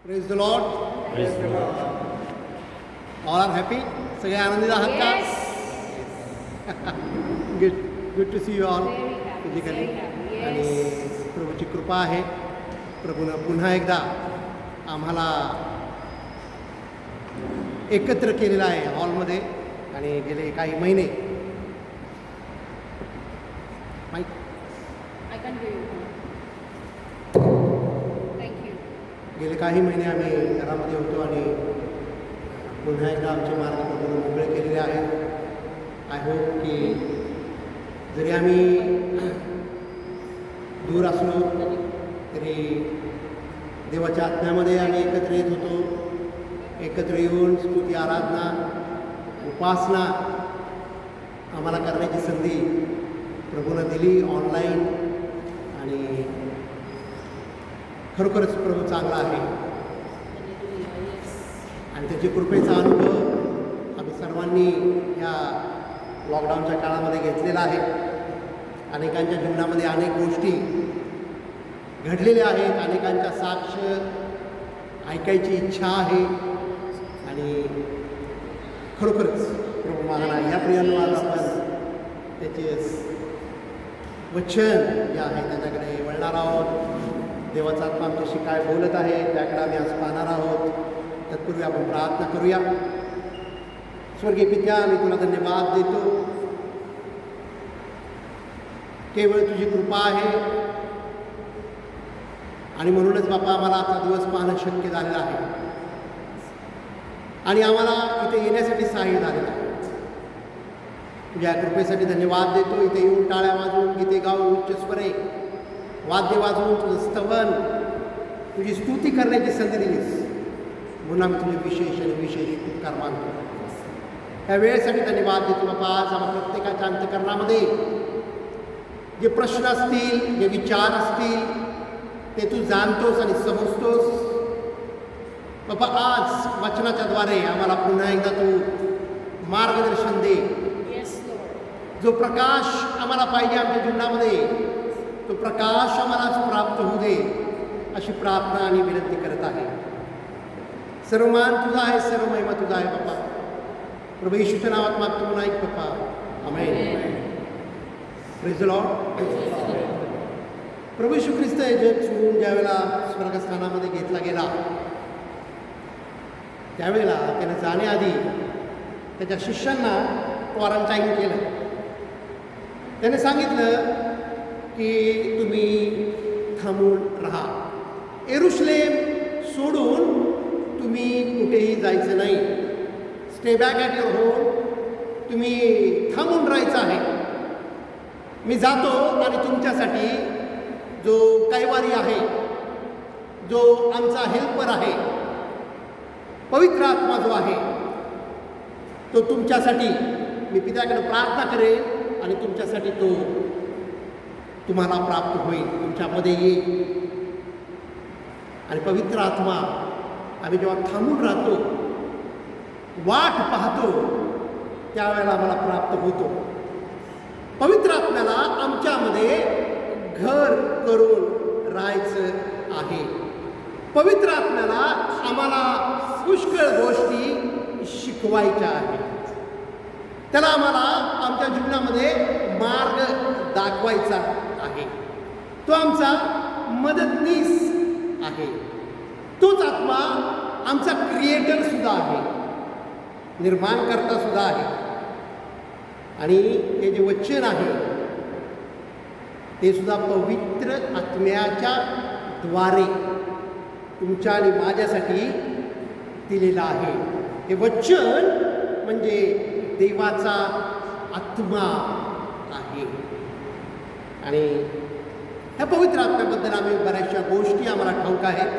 Praise the lord. All are happy. सगळे आनंदित आहात का? Good good to see you all physically. आणि प्रभूची कृपा आहे. प्रभूनं पुन्हा एकदा आम्हाला एकत्र केलेलं आहे हॉलमध्ये. आणि गेले काही महिने गेले काही महिने आम्ही घरामध्ये होतो आणि पुन्हा एकदा आमचे मार्ग प्रभूने मोकळे केलेले आहेत. आय होप की जरी आम्ही दूर असलो तरी देवाच्या आत्म्यामध्ये आम्ही एकत्र येत होतो. एकत्र येऊन स्तुती, आराधना, उपासना आम्हाला करण्याची संधी प्रभूनं दिली ऑनलाईन. आणि खरोखरच प्रभू चांगला आहे आणि त्याची कृपेचा अनुभव आम्ही सर्वांनी या लॉकडाऊनच्या काळामध्ये घेतलेला आहे. अनेकांच्या जीवनामध्ये अनेक गोष्टी घडलेल्या आहेत. अनेकांच्या साक्ष ऐकायची इच्छा आहे. आणि खरोखरच प्रभू महान आहे. या प्रियांनो आज आपण त्याचे वचन जे आहे त्याच्याकडे वळणार आहोत. देवाचा आत्मा आमच्याशी काय बोलत आहे त्याकडे आम्ही आज पाहणार आहोत. तत्पूर्वी आपण प्रार्थना करूया. स्वर्गीय पित्या, मी तुला धन्यवाद देतो. केवळ तुझी कृपा आहे आणि म्हणूनच बापा आम्हाला आजचा दिवस पाहणं शक्य झालेलं आहे आणि आम्हाला इथे येण्यासाठी सहाय्य झालेलं आहे. तुझ्या कृपेसाठी धन्यवाद देतो. इथे येऊन टाळ्या वाजवून, गीते गाऊन, उच्च स्वरे वाद्य वाजवून तुझं स्तवन, तुझी स्तुती करण्याची संधी दिलीस म्हणून आम्ही तुझे विशेष आणि विशेष उपकार मानतो. या वेळेसाठी धन्यवाद देतो बाबा. आज आम्हाला प्रत्येकाच्या अंतःकरणामध्ये जे प्रश्न असतील, जे विचार असतील ते तू जाणतोस आणि समजतोस बाबा. आज वचनाच्या द्वारे आम्हाला पुन्हा एकदा तू मार्गदर्शन दे. जो प्रकाश आम्हाला पाहिजे आमच्या जीवनामध्ये तो प्रकाश आम्हाला प्राप्त होऊ दे अशी प्रार्थना आणि विनंती करत आहे. सर्व मान तुझा आहे, सर्व महिमा तुझा आहे बाप्पा. प्रभू येशूच्या नावात मागतो म्हणून ऐक बाप्पा. आमेन. Praise the Lord. प्रभू येशू ख्रिस्त हे जग सोडून ज्यावेळेला स्वर्गस्थानामध्ये घेतला गेला त्यावेळेला त्याने जाण्याआधी त्याच्या शिष्यांना क्वारंटाईन केलं. त्याने सांगितलं की तुम्ही थांबून राहा. येरुशलेम सोडून तुम्ही कुठेही जायचं नाही. Stay back at your home. तुम्ही थांबून राहायचं आहे. मी जातो आणि तुमच्यासाठी जो कैवारी आहे, जो आमचा हेल्पर आहे, पवित्र आत्मा जो आहे तो तुमच्यासाठी मी पित्याकडे प्रार्थना करेन आणि तुमच्यासाठी तो तुम्हाला प्राप्त होईल, तुमच्यामध्ये येईल. आणि पवित्र आत्मा आम्ही जेव्हा थांबून राहतो, वाट पाहतो, त्यावेळेला आम्हाला प्राप्त होतो. पवित्र आत्म्याला आमच्यामध्ये घर करून राहायचं आहे. पवित्र आत्म्याला आम्हाला पुष्कळ गोष्टी शिकवायच्या आहेत. त्याला आम्हाला आमच्या जीवनामध्ये मार्ग दाखवायचा आहे. तो आमचा मदतनीस आहे. तोच आत्मा आमचा क्रिएटर सुद्धा आहे, निर्माणकर्ता सुद्धा आहे. आणि हे जे वचन आहे ते सुद्धा पवित्र आत्म्याच्या द्वारे तुमच्या आणि माझ्यासाठी दिलेलं आहे. हे वचन म्हणजे देवाचा आत्मा आहे. आणि ह्या पवित्र आत्म्याबद्दल आम्ही बऱ्याचशा गोष्टी आम्हाला ठाऊक आहेत.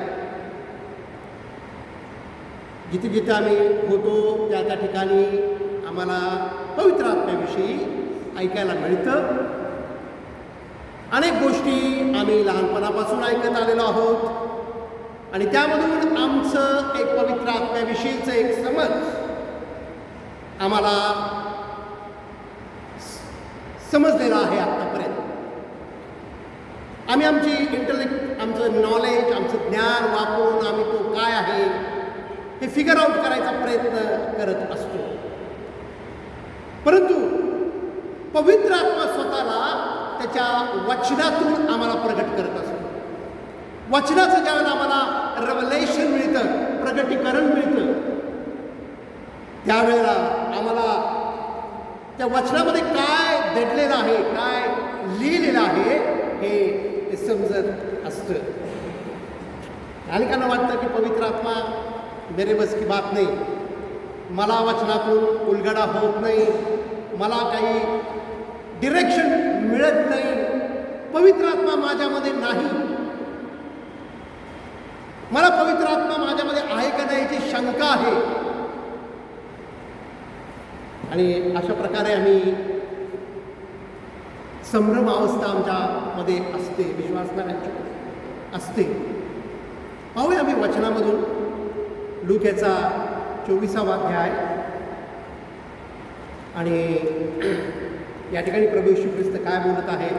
जिथे जिथे आम्ही होतो त्या त्या ठिकाणी आम्हाला पवित्र आत्म्याविषयी ऐकायला मिळतं. अनेक गोष्टी आम्ही लहानपणापासून ऐकत आलेलो आहोत आणि त्यामधून आमचं एक पवित्र आत्म्याविषयीचं एक समज आम्हाला समजलेलं आहे आत्तापर्यंत. आम्ही आमची इंटेलेक्ट, आमचं नॉलेज, आमचं ज्ञान वापरून आम्ही तो काय आहे हे फिगर आउट करायचा प्रयत्न करत असतो. परंतु पवित्र आत्मा स्वतःला त्याच्या वचनातून आम्हाला प्रगट करत असतो. वचनाचं ज्यावेळेला आम्हाला रेव्हलेशन मिळतं, प्रगटीकरण मिळतं, त्यावेळेला आम्हाला त्या वचनामध्ये काय दडलेलं आहे, काय लिहिलेलं आहे हे समजत असतं. अनेकांना वाटतं की पवित्र आत्मा मेरे बस की बात नाही, मला वचनातून उलगडा होत नाही, मला काही डिरेक्शन मिळत नाही, पवित्र आत्मा माझ्यामध्ये नाही, मला पवित्र आत्मा माझ्यामध्ये आहे का नाही याची शंका आहे. आणि अशा प्रकारे आम्ही संभ्रम अवस्था आमच्यामध्ये असते, विश्वासणाऱ्यांची असते. पाहूया आम्ही वचनामधून लूकाचा 24वा अध्याय. आणि या ठिकाणी प्रभू येशू ख्रिस्त काय बोलत आहे.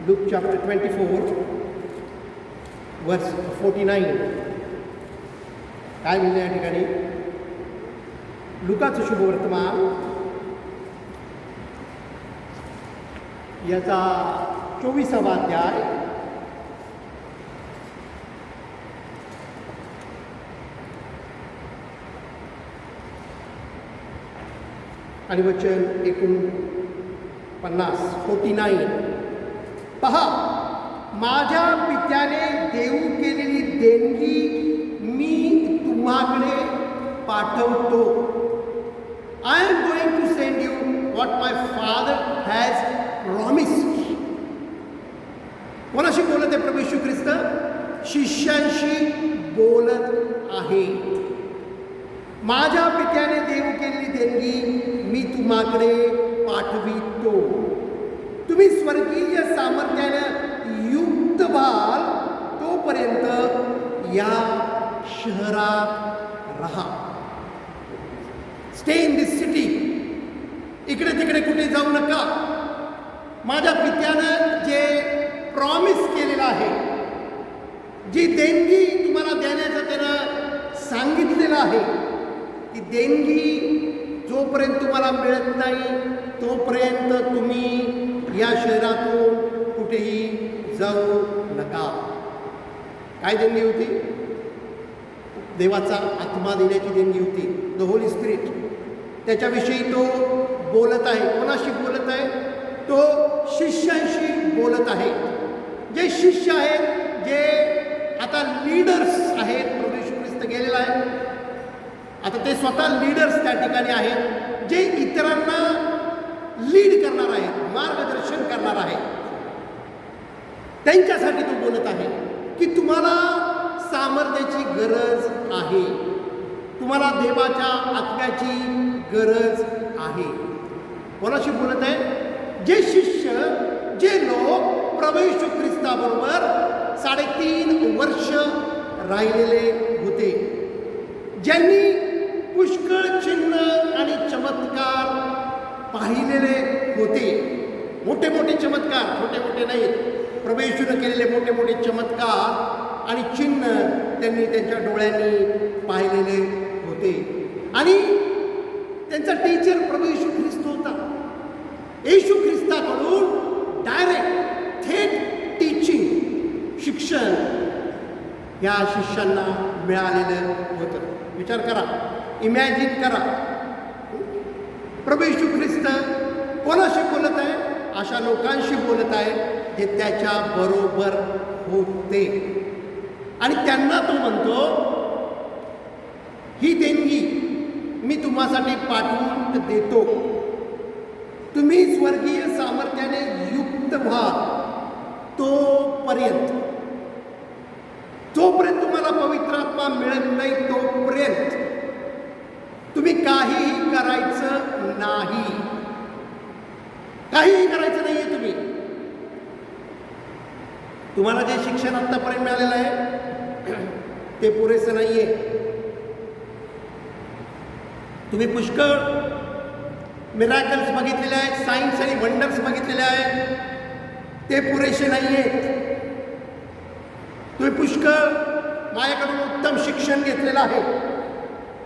लूक चॅप्टर 24 वर्स 49 काय लिहिलं या ठिकाणी. लुकाचं शुभवर्तमान याचा 24वा अध्याय आणि वचन 49. पहा, माझ्या पित्याने देऊ केलेली देणगी मी तुम्हाकडे पाठवतो. I am going to send you what my father has promised. कोणाशी बोलत आहे प्रभू येशू ख्रिस्त? शिष्यांशी बोलत आहे. माझ्या पित्याने देऊ केलेली देणगी मी तुम्हाकडे पाठवितो. तुम्ही स्वर्गीय सामर्थ्यानं युक्त व्हाल तोपर्यंत या शहरात राहा. Stay in this city. इकडे तिकडे कुठे जाऊ नका. माझ्या पित्यानं जे प्रॉमिस केलेलं आहे, जी देणगी तुम्हाला देण्याचं त्यानं सांगितलेलं आहे, ती देणगी जोपर्यंत तुम्हाला मिळत नाही तोपर्यंत तुम्ही या शहरातून कुठेही जाऊ नका. काय देणगी होती? देवाचा आत्मा देण्याची देणगी होती, द होली स्पिरिट. त्याच्याविषयी तो बोलत आहे. कोणाशी बोलत आहे? तो शिष्यांशी बोलत आहे. जे शिष्य आहेत, जे आता लीडर्स आहेत, प्रभू येशू ख्रिस्त गेलेला आहे, आता ते स्वतः लीडर्स त्या ठिकाणी आहेत, जे इतरांना लीड करणार आहेत, मार्गदर्शन करणार आहेत. त्यांच्यासाठी तो बोलत आहे की तुम्हाला सामर्थ्याची गरज आहे, तुम्हाला देवाच्या आत्म्याची गरज आहे. कोणाशी बोलत आहे? जे शिष्य, जे लोक प्रभू येशू ख्रिस्ताबरोबर 3.5 वर्ष राहिलेले होते, ज्यांनी पुष्कळ चिन्ह आणि चमत्कार पाहिलेले होते. मोठे मोठे चमत्कार, छोटे मोठे नाही, प्रभू येशूने केलेले मोठे मोठे चमत्कार आणि चिन्ह त्यांनी त्यांच्या डोळ्यांनी पाहिलेले होते. आणि त्यांचा टीचर प्रभू येशू ख्रिस्त होता. येशू ख्रिस्ताकडून डायरेक्ट थेट टीचिंग, शिक्षण या शिष्यांना मिळालेलं होतं. विचार करा, इमॅजिन करा. प्रभू येशू ख्रिस्त कोणाशी बोलत आहे? अशा लोकांशी बोलत आहे जे त्याच्या बरोबर होते. आणि त्यांना तो म्हणतो, ही देणगी मी तुम्हासाठी पाठवून देतो. तुम्ही स्वर्गीय सामर्थ्याने युक्त व्हा तोपर्यंत, जोपर्यंत तुम्हाला पवित्र आत्मा मिळत नाही तोपर्यंत तुम्ही काहीही करायचं नाही. काहीही करायचं नाहीये. तुम्हाला जे शिक्षण आत्तापर्यंत मिळालेलं आहे ते पुरेसं नाहीये. तुम्ही पुष्कळ मिरॅकल्स बघितलेले आहेत, सायन्स आणि वंडर्स बघितलेले आहेत, ते पुरेसे नाही आहेत. तुम्ही पुष्कळ माझ्याकडून उत्तम शिक्षण घेतलेलं आहे.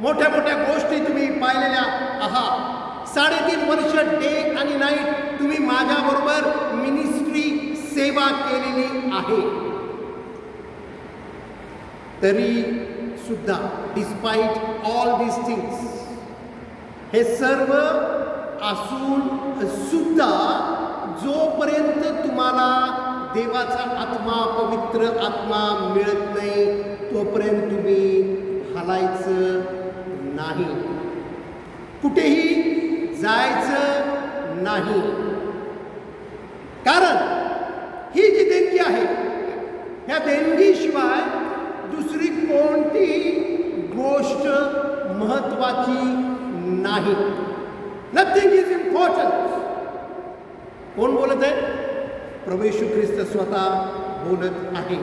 मोठ्या मोठ्या गोष्टी तुम्ही पाहिलेल्या आहात. 3.5 वर्ष डे आणि नाईट तुम्ही माझ्याबरोबर मिनिस्ट्री सेवा केलेली आहे. तरी सुद्धा डिस्पाइट ऑल दीज थिंग्स, हे सर्व असून सुद्धा जोपर्यंत तुम्हाला देवाचा आत्मा, पवित्र आत्मा मिळत नाही, तोपर्यंत तुम्ही हलायचं नाही, कुठेही जायचं नाही. कारण ही जी देणगी आहे, ह्या देणगीशिवाय दुसरी कोणतीही गोष्ट महत्वाची नाही. Nothing is important. कोण बोलत आहे? प्रभू येशू ख्रिस्त स्वतः बोलत आहे.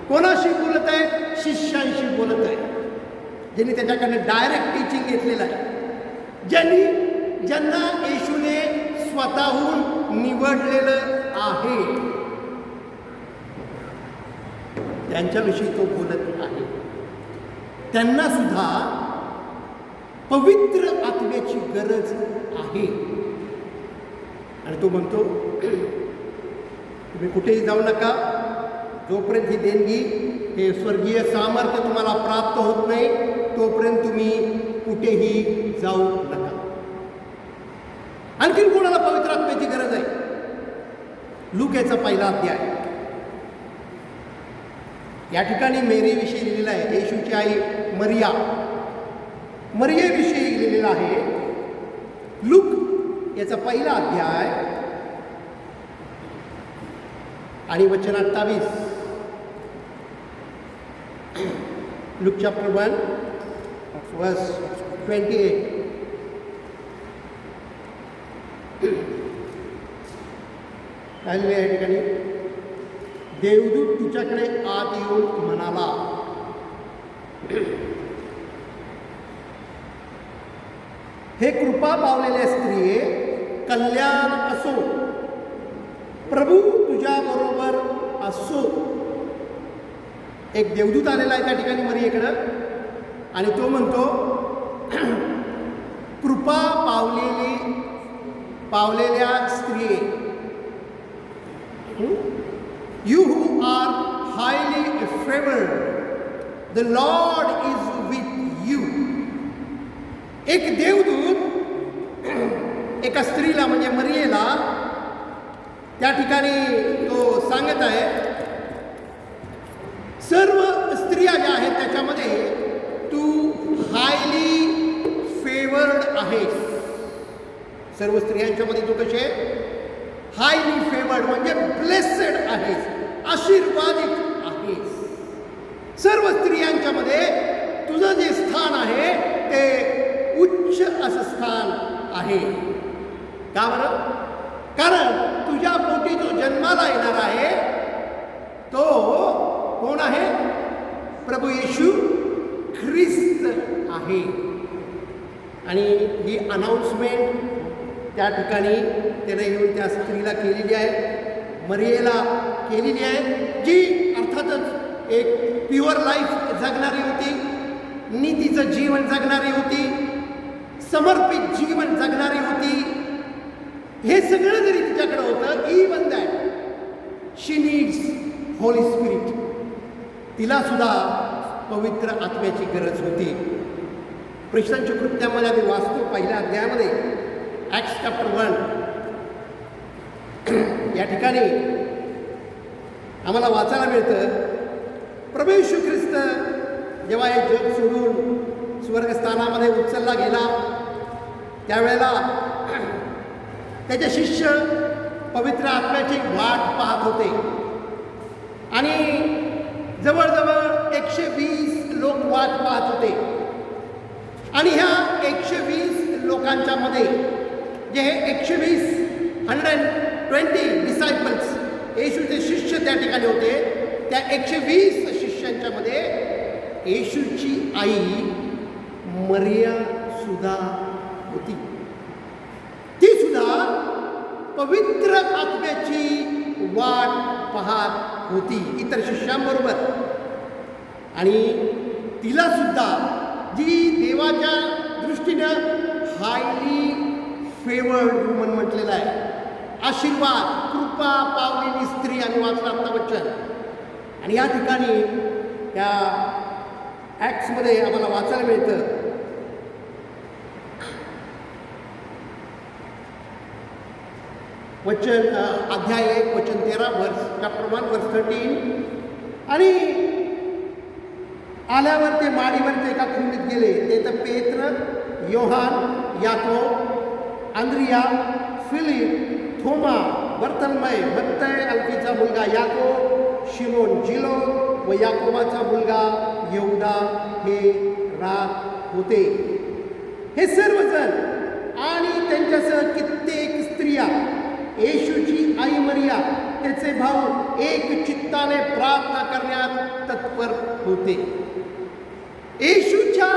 कोणाशी बोलत आहे? शिष्यांशी बोलत आहे, ज्यांनी त्याच्याकडनं डायरेक्ट टीचिंग घेतलेलं आहे, ज्यांना येशूने स्वतःहून निवडलेलं आहे, त्यांच्याविषयी तो बोलत आहे. त्यांना सुद्धा पवित्र आत्म्याची गरज आहे. आणि तो म्हणतो, तुम्ही कुठेही जाऊ नका जोपर्यंत ही देणगी, हे स्वर्गीय सामर्थ्य तुम्हाला प्राप्त होत नाही, तोपर्यंत तुम्ही कुठेही जाऊ नका. आणखीन कोणाला पवित्र आत्म्याची गरज आहे? लूकाचा 1 अध्याय. या ठिकाणी मेरीविषयी लिहिलेलं आहे. येशूची आई मरियेविषयी लिहिलेलं आहे. लूक याचा 1 अध्याय आणि वचन 28. लूक चॅप्टर 1 वर्स 28. काय लिहिलं या ठिकाणी? देवदूत तिच्याकडे आत येऊन म्हणाला, हे कृपा पावलेल्या स्त्रिये, कल्याण असो, प्रभू तुझ्या बरोबर असो. एक देवदूत आलेला आहे त्या ठिकाणी मरियेकडं, आणि तो म्हणतो, कृपा पावलेल्या स्त्रिये, you who are highly favored, the Lord is with you. एक देवदूत एका स्त्रीला म्हणजे मरियेला त्या ठिकाणी तो सांगत आहे, सर्व स्त्रिया ज्या आहेत त्याच्यामध्ये तू हायली फेवर्ड आहेस. सर्व स्त्रियांच्यामध्ये तू कशी आहे? हायली फेवर्ड म्हणजे ब्लेसेड आहेस, आशीर्वादित आहेस. सर्व स्त्रियांच्यामध्ये तुझं जे स्थान आहे ते उच्च असं स्थान आहे. का बरं? कारण तुझ्या पोटी जो जन्माला येणार आहे तो कोण आहे? प्रभू येशू ख्रिस्त आहे. आणि ही अनाउन्समेंट त्या ठिकाणी त्याने येऊन त्या स्त्रीला केलेली आहे, मरियेला केलेली आहे, जी अर्थातच एक प्युअर लाईफ जगणारी होती, नीतीचं जीवन जगणारी होती, समर्पित जीवन जगणारी होती. हे सगळं जरी तिच्याकडे होतं, even that she needs Holy spirit. तिला सुद्धा पवित्र आत्म्याची गरज होती. प्रेषितांच्या कृत्यामध्ये आम्ही वाचतो 1 अध्यायामध्ये, ॲक्ट्स चॅप्टर 1 या ठिकाणी आम्हाला वाचायला मिळतं, प्रभू येशू ख्रिस्त जेव्हा हे जग सोडून स्वर्गस्थानामध्ये उचलला गेला, त्यावेळेला त्याचे शिष्य पवित्र आत्म्याची वाट पाहत होते. आणि जवळजवळ 120 लोक वाट पाहत होते. आणि ह्या 120 लोकांच्या मध्ये जे हे 120 डिसायपल्स, येशूचे शिष्य त्या ठिकाणी होते, त्या 120 शिष्यांच्या मध्ये येशूची आई मरिया सुद्धा होती. ती सुद्धा पवित्र आत्म्याची वाट पाहत होती इतर शिष्यांबरोबर. आणि तिला सुद्धा जी देवाच्या दृष्टीनं हायली फेवर्ड वुमन म्हटलेलं आहे, आशीर्वाद कृपा पावलेली स्त्री आम्ही वाचलं आत्ता वचन. आणि या ठिकाणी त्या ॲक्ट्समध्ये आम्हाला वाचायला मिळतं वचन अध्याय 1 वचन 13 चॅप्टर 1 वर्स 13. आणि आल्यावर ते माडीवरचे एका खोलीत गेले. ते तर पेत्र, योहान, याकोब, आंद्रिया, फिलिप, थोमा, बर्थलमय, मत्तय अल्फीचा मुलगा याकोब, शिमोन जिलो व याकोबाचा मुलगा यहुदा हे राहत होते. हे सर्वजण आणि त्यांच्यासह कित्येक स्त्रिया, येशूची आई मरिया, त्याचे भाऊ एक चित्ताने प्रार्थना करण्यात तत्पर होते. येशूच्या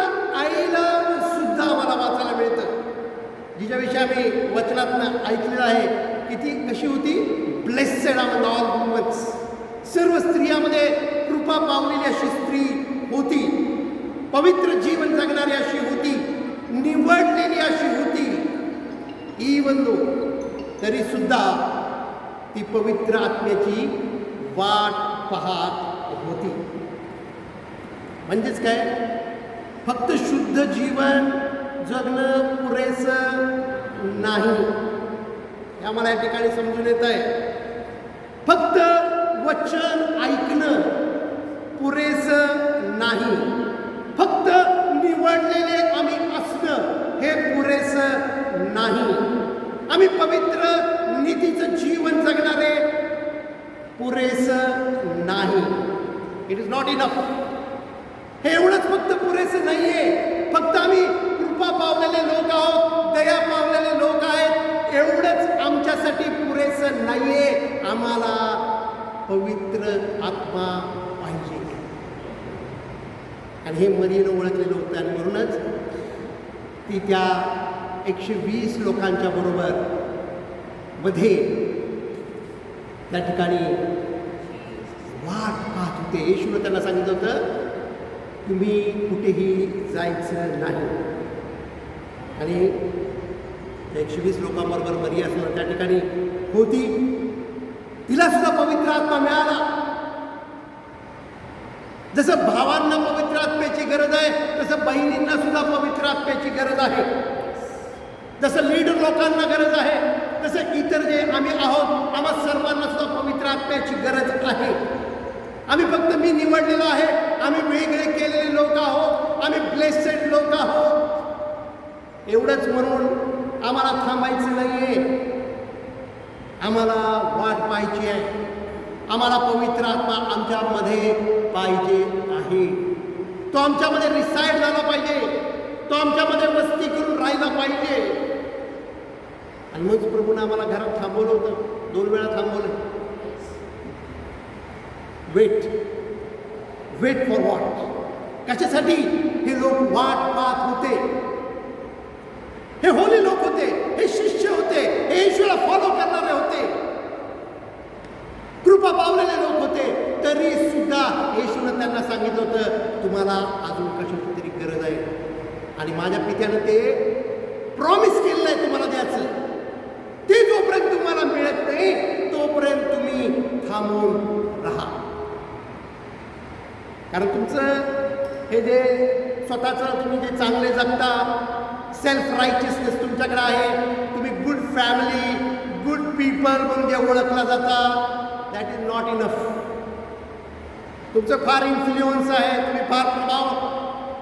आईला सुद्धा मला वाचायला मिळतं, जिच्याविषयी आम्ही वचनातनं ऐकलेलं आहे की ती कशी होती, ब्लेसेड अमंग ऑल वुमन्स, सर्व स्त्रियामध्ये कृपा पावलेली अशी स्त्री होती, पवित्र जीवन जगणारी अशी होती, निवडलेली अशी होती. इवन दो तरी सुद्धा ती पवित्र आत्म्याची वाट पाहत होती. म्हणजेच काय, फक्त शुद्ध जीवन जगणं पुरेसं नाही हे आम्हाला या ठिकाणी समजून येत आहे. फक्त वचन ऐकणं पुरेसं नाही, फक्त निवडलेले आम्ही असणं हे पुरेसं नाही, आम्ही पवित्र नीतीचं जीवन जगणारे पुरेसं नाही. It is not enough. हे एवढंच फक्त पुरेसं नाही आहे. फक्त आम्ही कृपा पावलेले लोक आहोत, दया पावलेले लोक आहेत, एवढंच आमच्यासाठी पुरेसं नाही आहे. आम्हाला पवित्र आत्मा पाहिजे. आणि हे मरीनं ओळखलेलं होतं. आणि म्हणूनच ती त्या 120 लोकांच्या बरोबर मध्ये त्या ठिकाणी वाट पाहत होते. येशूने त्यांना सांगितलं होतं तुम्ही कुठेही जायचं नाही. आणि 120 लोकांबरोबर मरिया सुद्धा त्या ठिकाणी होती. तिला सुद्धा पवित्र आत्मा मिळाला. जसं भावांना पवित्र आत्म्याची गरज आहे, तसं बहिणींना सुद्धा पवित्र आत्म्याची गरज आहे. जसं लीडर लोकांना गरज आहे, तसं इतर जे आम्ही आहोत आम्हा सर्वांना सुद्धा पवित्र आत्म्याची गरज आहे. आम्ही फक्त मी निवडलेलो आहे, आम्ही वेगळे केलेले लोक आहोत, आम्ही ब्लेसेड लोक आहोत एवढंच म्हणून आम्हाला थांबायचं नाही आहे. आम्हाला वाट पाहायची आहे. आम्हाला पवित्र आत्मा आमच्यामध्ये पाहिजे आहे. तो आमच्यामध्ये रिसाईड झाला पाहिजे, तो आमच्यामध्ये वस्ती करून राहिला पाहिजे. आणि मग प्रभूने आम्हाला घरात थांबवलं होतं, 2 वेळा थांबवलं. Wait for what? कशासाठी? हे लोक वाट पाहत होते. हे होली लोक होते, हे शिष्य होते, हे येशूला फॉलो करणारे होते, कृपा पावलेले लोक होते. तरी सुद्धा येशूने त्यांना सांगितलं होतं तुम्हाला अजून कशाची तरी गरज आहे. आणि माझ्या पित्यानं ते प्रॉमिस केलेलं आहे तुम्हाला द्यायचं. ते जोपर्यंत तुम्हाला मिळत नाही तोपर्यंत तुम्ही थांबून राहा. कारण तुमचं हे जे स्वतःचं तुम्ही जे चांगले जगता, सेल्फ रायचियसनेस तुमच्याकडे आहे, तुम्ही गुड फॅमिली, गुड पीपल म्हणून जे ओळखला जाता, दॅट इज नॉट इनफ. तुमचं फार इन्फ्लुएन्स आहे, तुम्ही फार प्रभाव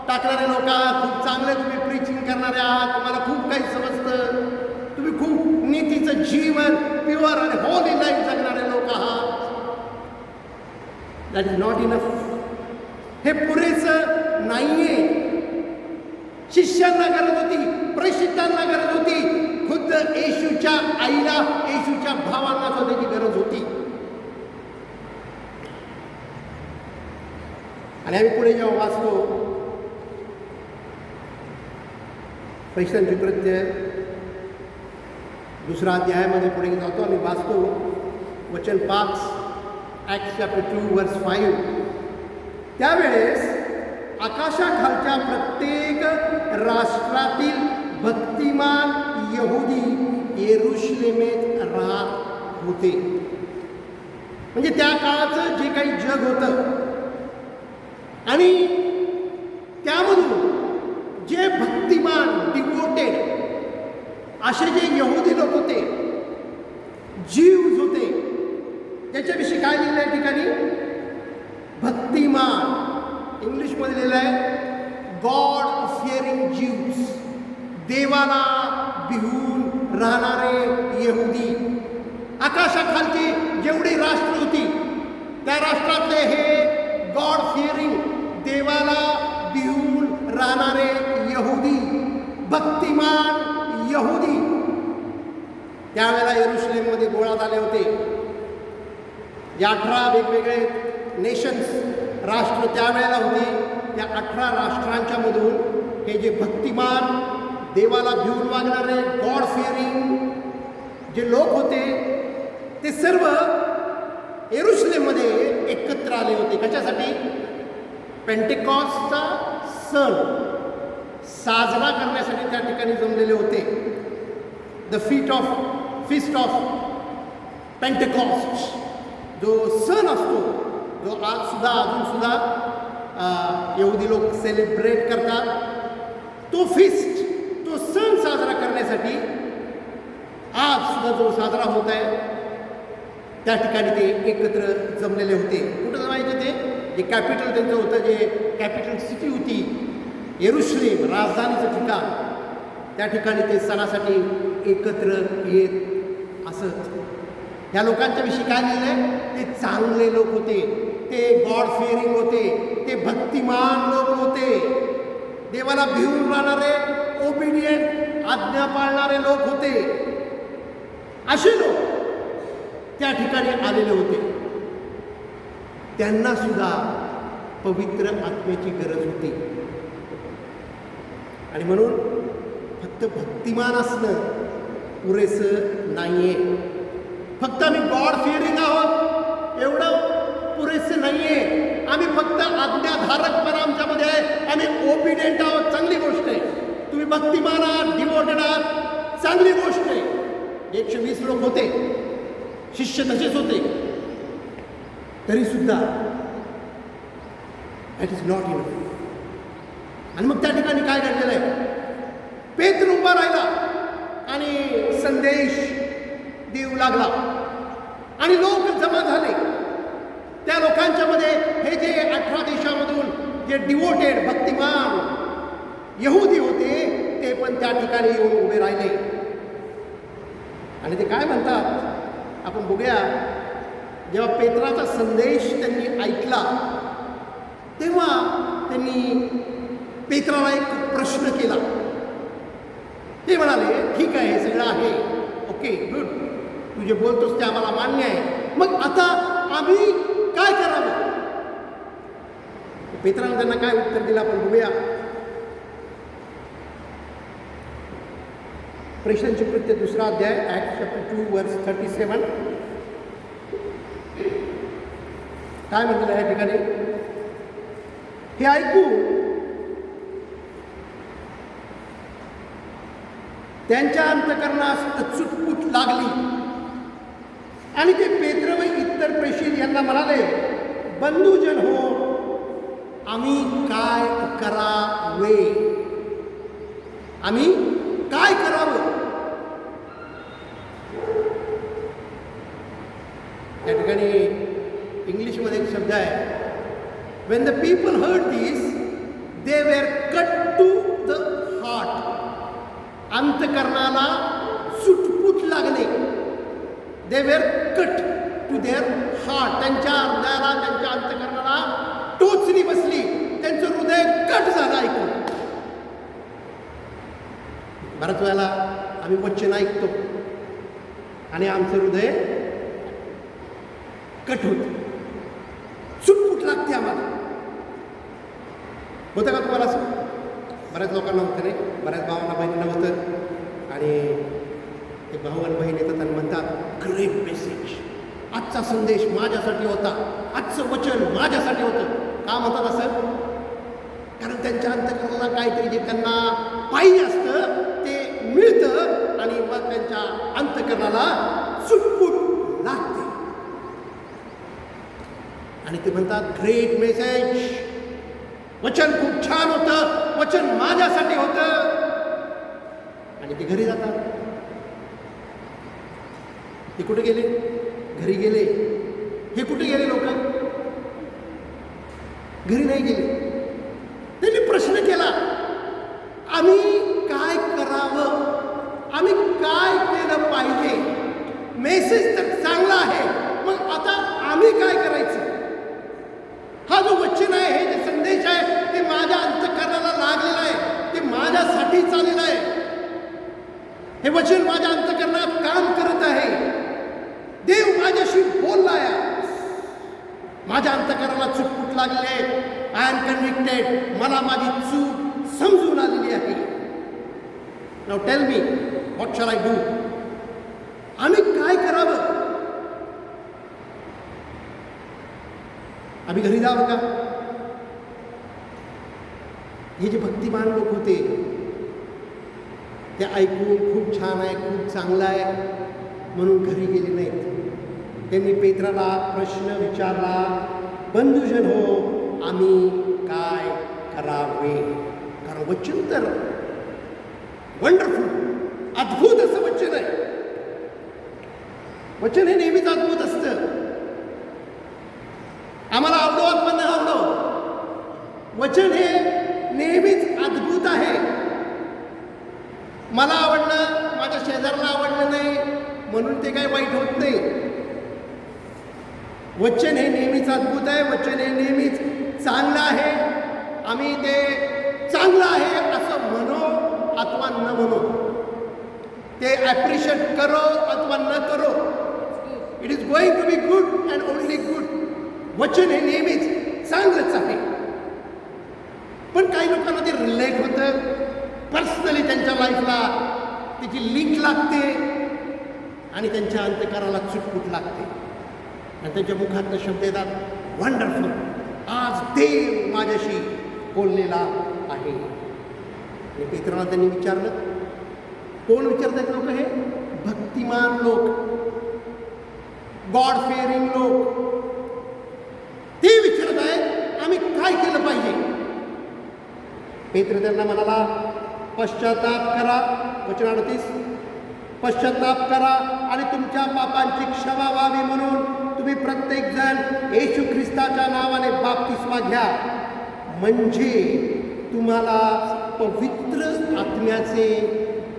टाकणारे लोक आहात, खूप चांगले तुम्ही प्रीचिंग करणारे आहात, तुम्हाला खूप काही समजतं, तुम्ही खूप नीतीचं जीवन, प्युअर आणि होली लाईफ जगणारे लोक आहात. That is not enough. हे पुरेसं नाहीये. शिष्यांना गरज होती, प्रेषितांना गरज होती, खुद्द येशूच्या आईला, येशूच्या भावांना शोधायची गरज होती. आणि आम्ही पुढे जेव्हा वाचतो प्रेषितांची कृत्य 2 अध्यायामध्ये पुढे जातो, आम्ही वाचतो वचन 5 ॲक्ट चॅप्टर 2 वर्स 5. त्यावेळेस आकाशाखालच्या प्रत्येक राष्ट्रातील भक्तिमान यहुदी येरुशलेमेत राहत होते. म्हणजे त्या काळाचं जे काही जग होतं आणि त्यामधून जे भक्तिमान डिवोटेड असे जे यहुदी लोक होते, जीव्स होते, त्याच्याविषयी काय लिहिलं आहे ठिकाणी? भक्तिमान. इंग्लिशमध्ये लिहिलं आहे गॉड फिअरिंग ज्यूज. देवाला भिवून राहणारे यहुदी. आकाशाखालची जेवढी राष्ट्र होती त्या राष्ट्रातले हे गॉड फिअरिंग, देवाला भिवून राहणारे यहुदी, भक्तिमान यहुदी त्यावेळेला येरुशलेममध्ये गोळा झाले होते. या 18 वेगवेगळे नेशन्स, राष्ट्र त्यावेळेला होते. त्या 18 राष्ट्रांच्या मधून हे जे भक्तिमान, देवाला भिवून वागणारे, गॉड फिअरिंग जे लोक होते ते सर्व येरुशलेममध्ये एकत्र आले होते. कशासाठी? पेंटेकॉस्टचा सण साजरा करण्यासाठी त्या ठिकाणी जमलेले होते. द फीस्ट ऑफ पेंटेकॉस्ट जो सण असतो, जो अजूनसुद्धा यहुदी लोक सेलिब्रेट करतात, तो फीस्ट, तो सण साजरा करण्यासाठी आज सुद्धा जो साजरा होत आहे त्या ठिकाणी ते एकत्र जमलेले होते. कुठं जमायचे ते? जे कॅपिटल त्यांचं होतं, जे कॅपिटल सिटी होती येरुशलेम, राजधानीचं ठिकाण, त्या ठिकाणी ते सणासाठी एकत्र येत असत. ह्या लोकांच्या विषयी काय लिहिलं आहे? ते चांगले लोक होते, ते गॉड फिअरिंग होते, ते भक्तिमान लोक होते, देवाला भिवून राहणारे, ओबिडियंट, आज्ञा पाळणारे लोक होते. असे लोक त्या ठिकाणी आलेले होते. त्यांना सुद्धा पवित्र आत्म्याची गरज होती. आणि म्हणून फक्त भक्तिमान असणं पुरेसं नाहीये. फक्त आम्ही गॉड फिअरिंग आहोत एवढं पुरेसं नाहीये. आम्ही फक्त आज्ञाधारकपणा आमच्यामध्ये आहे, आम्ही ओबिडियंट आहोत, चांगली गोष्ट आहे. तुम्ही भक्तिमान आहात, डिवोटेड आहात, चांगली गोष्ट आहे. 120 लोक होते, शिष्य तसेच होते, तरी सुद्धा दॅट इज नॉट इनफ. आणि मग त्या ठिकाणी काय घडलेलं आहे? पेत्र उभा राहिला आणि संदेश देऊ लागला आणि लोक जमा झाले. त्या लोकांच्या मध्ये हे जे 18 देशामधून जे डिवोटेड भक्तिमान यहुदी होते ते पण त्या ठिकाणी येऊन उभे राहिले. आणि ते काय म्हणतात आपण बघूया. जेव्हा पेत्राचा संदेश त्यांनी ऐकला तेव्हा त्यांनी पेत्राला एक प्रश्न केला. ते म्हणाले, ठीक आहे, हे सगळं आहे, ओके, गुड, तू जे बोलतोस ते आम्हाला मान्य आहे, मग आता आम्ही काय करावं? पेत्राने त्यांना काय उत्तर दिलं आपण बघूया. प्रेषणांची कृत्य 2 अध्याय ॲक्ट चॅप्टर 2 वर्स 37. काय म्हणलं या ठिकाणी? हे ऐकू त्यांच्या अंतःकरणास चुटपुट लागली आणि ते पेत्र व इतर प्रेषित यांना म्हणाले, बंधुजन हो, आम्ही काय करावे? आम्ही काय करावं? त्या ठिकाणी इंग्लिशमध्ये एक शब्द आहे, when the people heard this they were cut to the heart. अंतकरणाला सुटपुट लागले. they were cut to their heart. त्यांच्या हृदयाला, त्यांच्या अंतकरणाला टोचणी बसली, त्यांचं हृदय कट झालं ऐकून. बऱ्याच वेळेला आम्ही वचन ऐकतो आणि आमचं हृदय कट होतं, सुटपुट लागते आम्हाला. होतं का तुम्हाला असं? बऱ्याच लोकांना होतं रे, बऱ्याच भावांना बहिणींना होतं. आणि ते भाऊ आणि बहीण येतात आणि म्हणतात, ग्रेट मेसेज, आजचा संदेश माझ्यासाठी होता, आजचं वचन माझ्यासाठी होतं. का म्हणतात असं? कारण त्यांच्या अंतःकरणाला काहीतरी जे त्यांना पाहिजे असतं ते मिळतं आणि मग त्यांच्या अंतःकरणाला चुटपुट लागते आणि ते म्हणतात ग्रेट मेसेज, वचन खूप छान होतं, वचन माझ्यासाठी होतं. आणि ते घरी जातात. ते कुठे गेले? घरी गेले. हे कुठे गेले लोक? घरी नाही गेले. त्यांनी प्रश्न केला, आम्ही काय करावं, आम्ही काय केलं पाहिजे? मेसेज तर चांगला आहे, मग आता आम्ही काय करायचं? हा जो वचन आहे, हे जे संदेश आहे, ते माझ्या अंतःकरणाला लागलेला आहे, ते माझ्यासाठी चाललेलं आहे. हे वचन माझ्या अंतःकरणात काम करत आहे. देव माझ्याशी बोलला आहे. माझ्या अंतःकरणाला चुटपुट लागले आहे. I am convicted. मला माझी चूक समजून आलेली आहे. Now tell me, what shall I do? आम्ही काय करावं? आम्ही घरी जावं का? हे जे भक्तिमान लोक होते ते ऐकून खूप छान आहे, खूप चांगलं आहे म्हणून घरी गेले नाहीत. त्यांनी पेत्राला प्रश्न विचारला, बंधुजन हो, आम्ही काय करावे? कारण वचन तर वंडरफुल, अद्भुत असं वचन आहे. वचन हे नेहमीच अद्भुत असतं. आम्हाला आवडो अथवा न आवडो, वचन हे नेहमीच अद्भुत आहे. मला आवडलं, माझ्या शेजाऱ्याला आवडलं नाही म्हणून ते काही वाईट होत नाही. वचन हे नेहमीच अद्भुत आहे. वचन हे नेहमीच चांगलं आहे. आम्ही ते चांगलं आहे असं म्हणो अथवा न म्हणो, ते ॲप्रिशिएट करो अथवा न करो, it is going to be good and only good. वचन हे नेहमीच चांगलंच आहे. पण काही लोकांना ते रिलेट होतं, पर्सनली त्यांच्या लाईफला त्याची लिंक लागते आणि त्यांच्या अंतःकरणाला चुटपुट लागते आणि त्यांच्या मुखातनं शब्द येतात, वंडरफुल, आज देव माझ्याशी बोललेला आहे. आणि पेत्राला त्यांनी विचारलं. कोण विचारतात लोक? हे भक्तिमान लोक, गॉड फेअरिंग लोक. ते विचारत आहेत, आम्ही काय केलं पाहिजे? पेत्र त्यांना म्हणाला, पश्चाताप करा. वचन 38, पश्चाताप करा आणि तुमच्या पापांची क्षमा व्हावी म्हणून तुम्ही प्रत्येक जण येशू ख्रिस्ताच्या नावाने बाप्तिस्मा घ्या, म्हणजे तुम्हाला पवित्र आत्म्याचे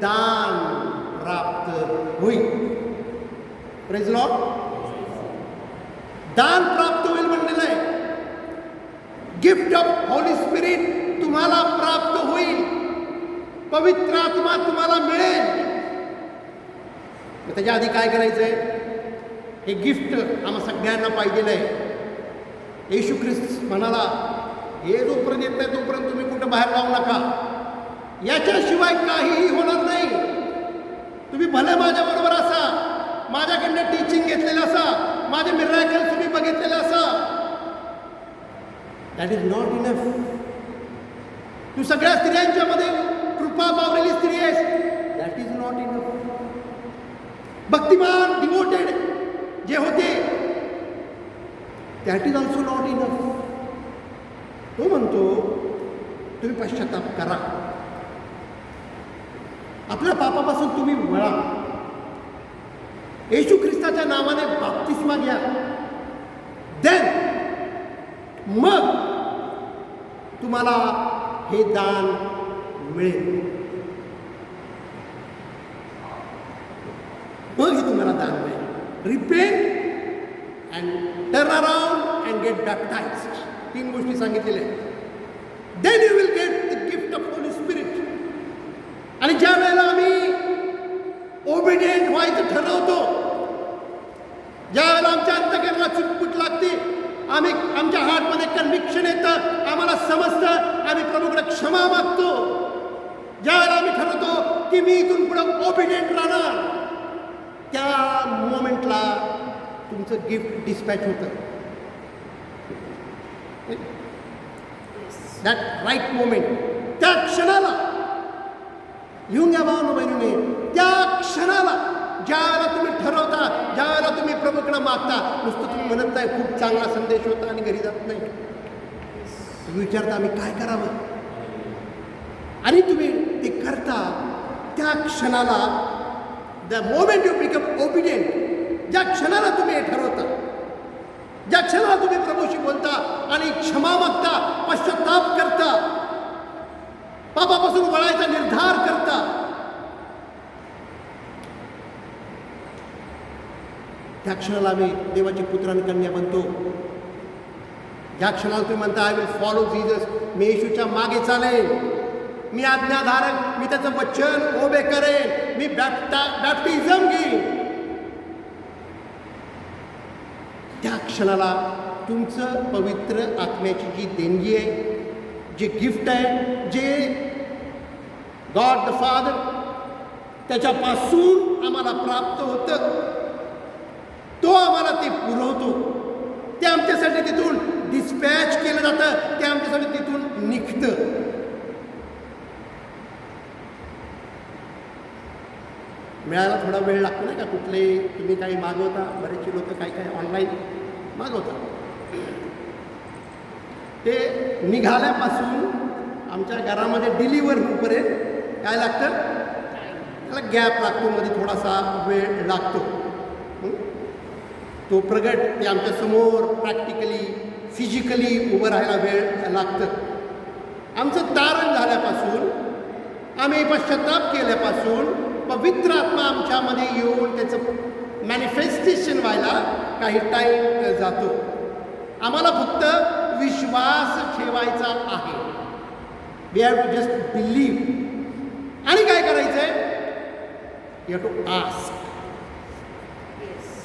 दान प्राप्त होईल. Praise Lord. दान प्राप्त होईल म्हणलेलं आहे. गिफ्ट ऑफ होली स्पिरिट तुम्हाला प्राप्त होईल. पवित्र आत्मा तुम्हाला मिळेल. त्याच्या आधी काय करायचंय? हे गिफ्ट आम्हा सगळ्यांना पाहिजेलं आहे. येशू ख्रिस्त म्हणाला, हे जोपर्यंत येत नाही तोपर्यंत तुम्ही कुठं बाहेर जाऊ नका. याच्याशिवाय काहीही होणार नाही. तुम्ही भले माझ्याबरोबर असा, माझ्याकडनं टीचिंग घेतलेलं असा, माझे मिरॅकल तुम्ही बघितलेलं असा, दॅट इज नॉट इनफ. तू सगळ्या स्त्रियांच्या मध्ये कृपा पावलेली स्त्री आहेस, दॅट इज नॉट इनफ. भक्तिमान डिवोटेड जे होते, that is also not enough. तो म्हणतो तुम्ही पश्चाताप करा, आपल्या पापापासून तुम्ही वळा, येशू ख्रिस्ताच्या नावाने बाप्तिस्मा घ्या, देन मग तुम्हाला हे दान मिळेल. मग हे तुम्हाला दान मिळेल. Repent and turn around and get baptised. 3 गोष्टी सांगितलेल्या आहेत. Then you will get the gift of Holy Spirit. आणि ज्या वेळेला आम्ही ओबिडियंट व्हायचं ठरवतो, ज्या वेळेला आमच्या अंतःकरणाला चुटपुट लागते, आम्ही आमच्या हार्टमध्ये कन्व्हिक्शन येतं, आम्हाला समजतं, आम्ही प्रभूकडे क्षमा मागतो. ज्या वेळेला आम्ही ठरवतो की मी इथून पुढे ओबिडियंट राहणार, त्या मोमेंटला तुमचं गिफ्ट डिस्पॅच होतं. दॅट राईट मोमेंट, त्या क्षणाला लिहून घ्या भावांनो बहिणीने, त्या क्षणाला ज्या वेळेला तुम्ही ठरवता, ज्या वेळेला तुम्ही प्रभूकडे मागता, नुसतं तुम्ही म्हणत नाही खूप चांगला संदेश होता आणि घरी जात नाही, तुम्ही विचारता आम्ही काय करावं, आणि तुम्ही ते करता. त्या क्षणाला the moment you become obedient, ज्या क्षणाला तुम्ही हे ठरवता, ज्या क्षणाला तुम्ही प्रभूशी बोलता आणि क्षमा मागता, पश्चाताप करता, पापापासून वळायचा निर्धार करता, त्या क्षणाला आम्ही देवाचे पुत्र आणि कन्या बनतो. ज्या क्षणाला तुम्ही म्हणता आय विल फॉलो जीजस, मी येशूच्या मागे चालेल, मी आज्ञाधारक, मी त्याचं वचन ओबे करेन, मी बॅप्टिझम घेईन, त्या क्षणाला तुमचं पवित्र आत्म्याची जी देणगी आहे, जे गिफ्ट आहे, जे गॉड द फादर त्याच्यापासून आम्हाला प्राप्त होतं, तो आम्हाला ते पुरवतो, ते आमच्यासाठी तिथून डिस्पॅच केलं जातं, ते आमच्यासाठी तिथून निघतं. मिळायला थोडा वेळ लागतो नाही का, कुठले तुम्ही काही मागवता, बरेचसे लोक काही काही ऑनलाईन मागवतात, ते निघाल्यापासून आमच्या घरामध्ये डिलिव्हर होईपर्यंत काय लागतं, त्याला गॅप लागतो, मध्ये थोडासा वेळ लागतो. तो प्रगट ते आमच्यासमोर प्रॅक्टिकली फिजिकली उभं राहायला वेळ लागतं. आमचं तारण झाल्यापासून, आम्ही पश्चाताप केल्यापासून पवित्र आत्मा आमच्यामध्ये येऊन त्याचं मॅनिफेस्टेशन व्हायला काही टाईम जातो. आम्हाला फक्त विश्वास ठेवायचा आहे. We have to just believe. आणि काय करायचं आहे, यू हॅव टू आस्क.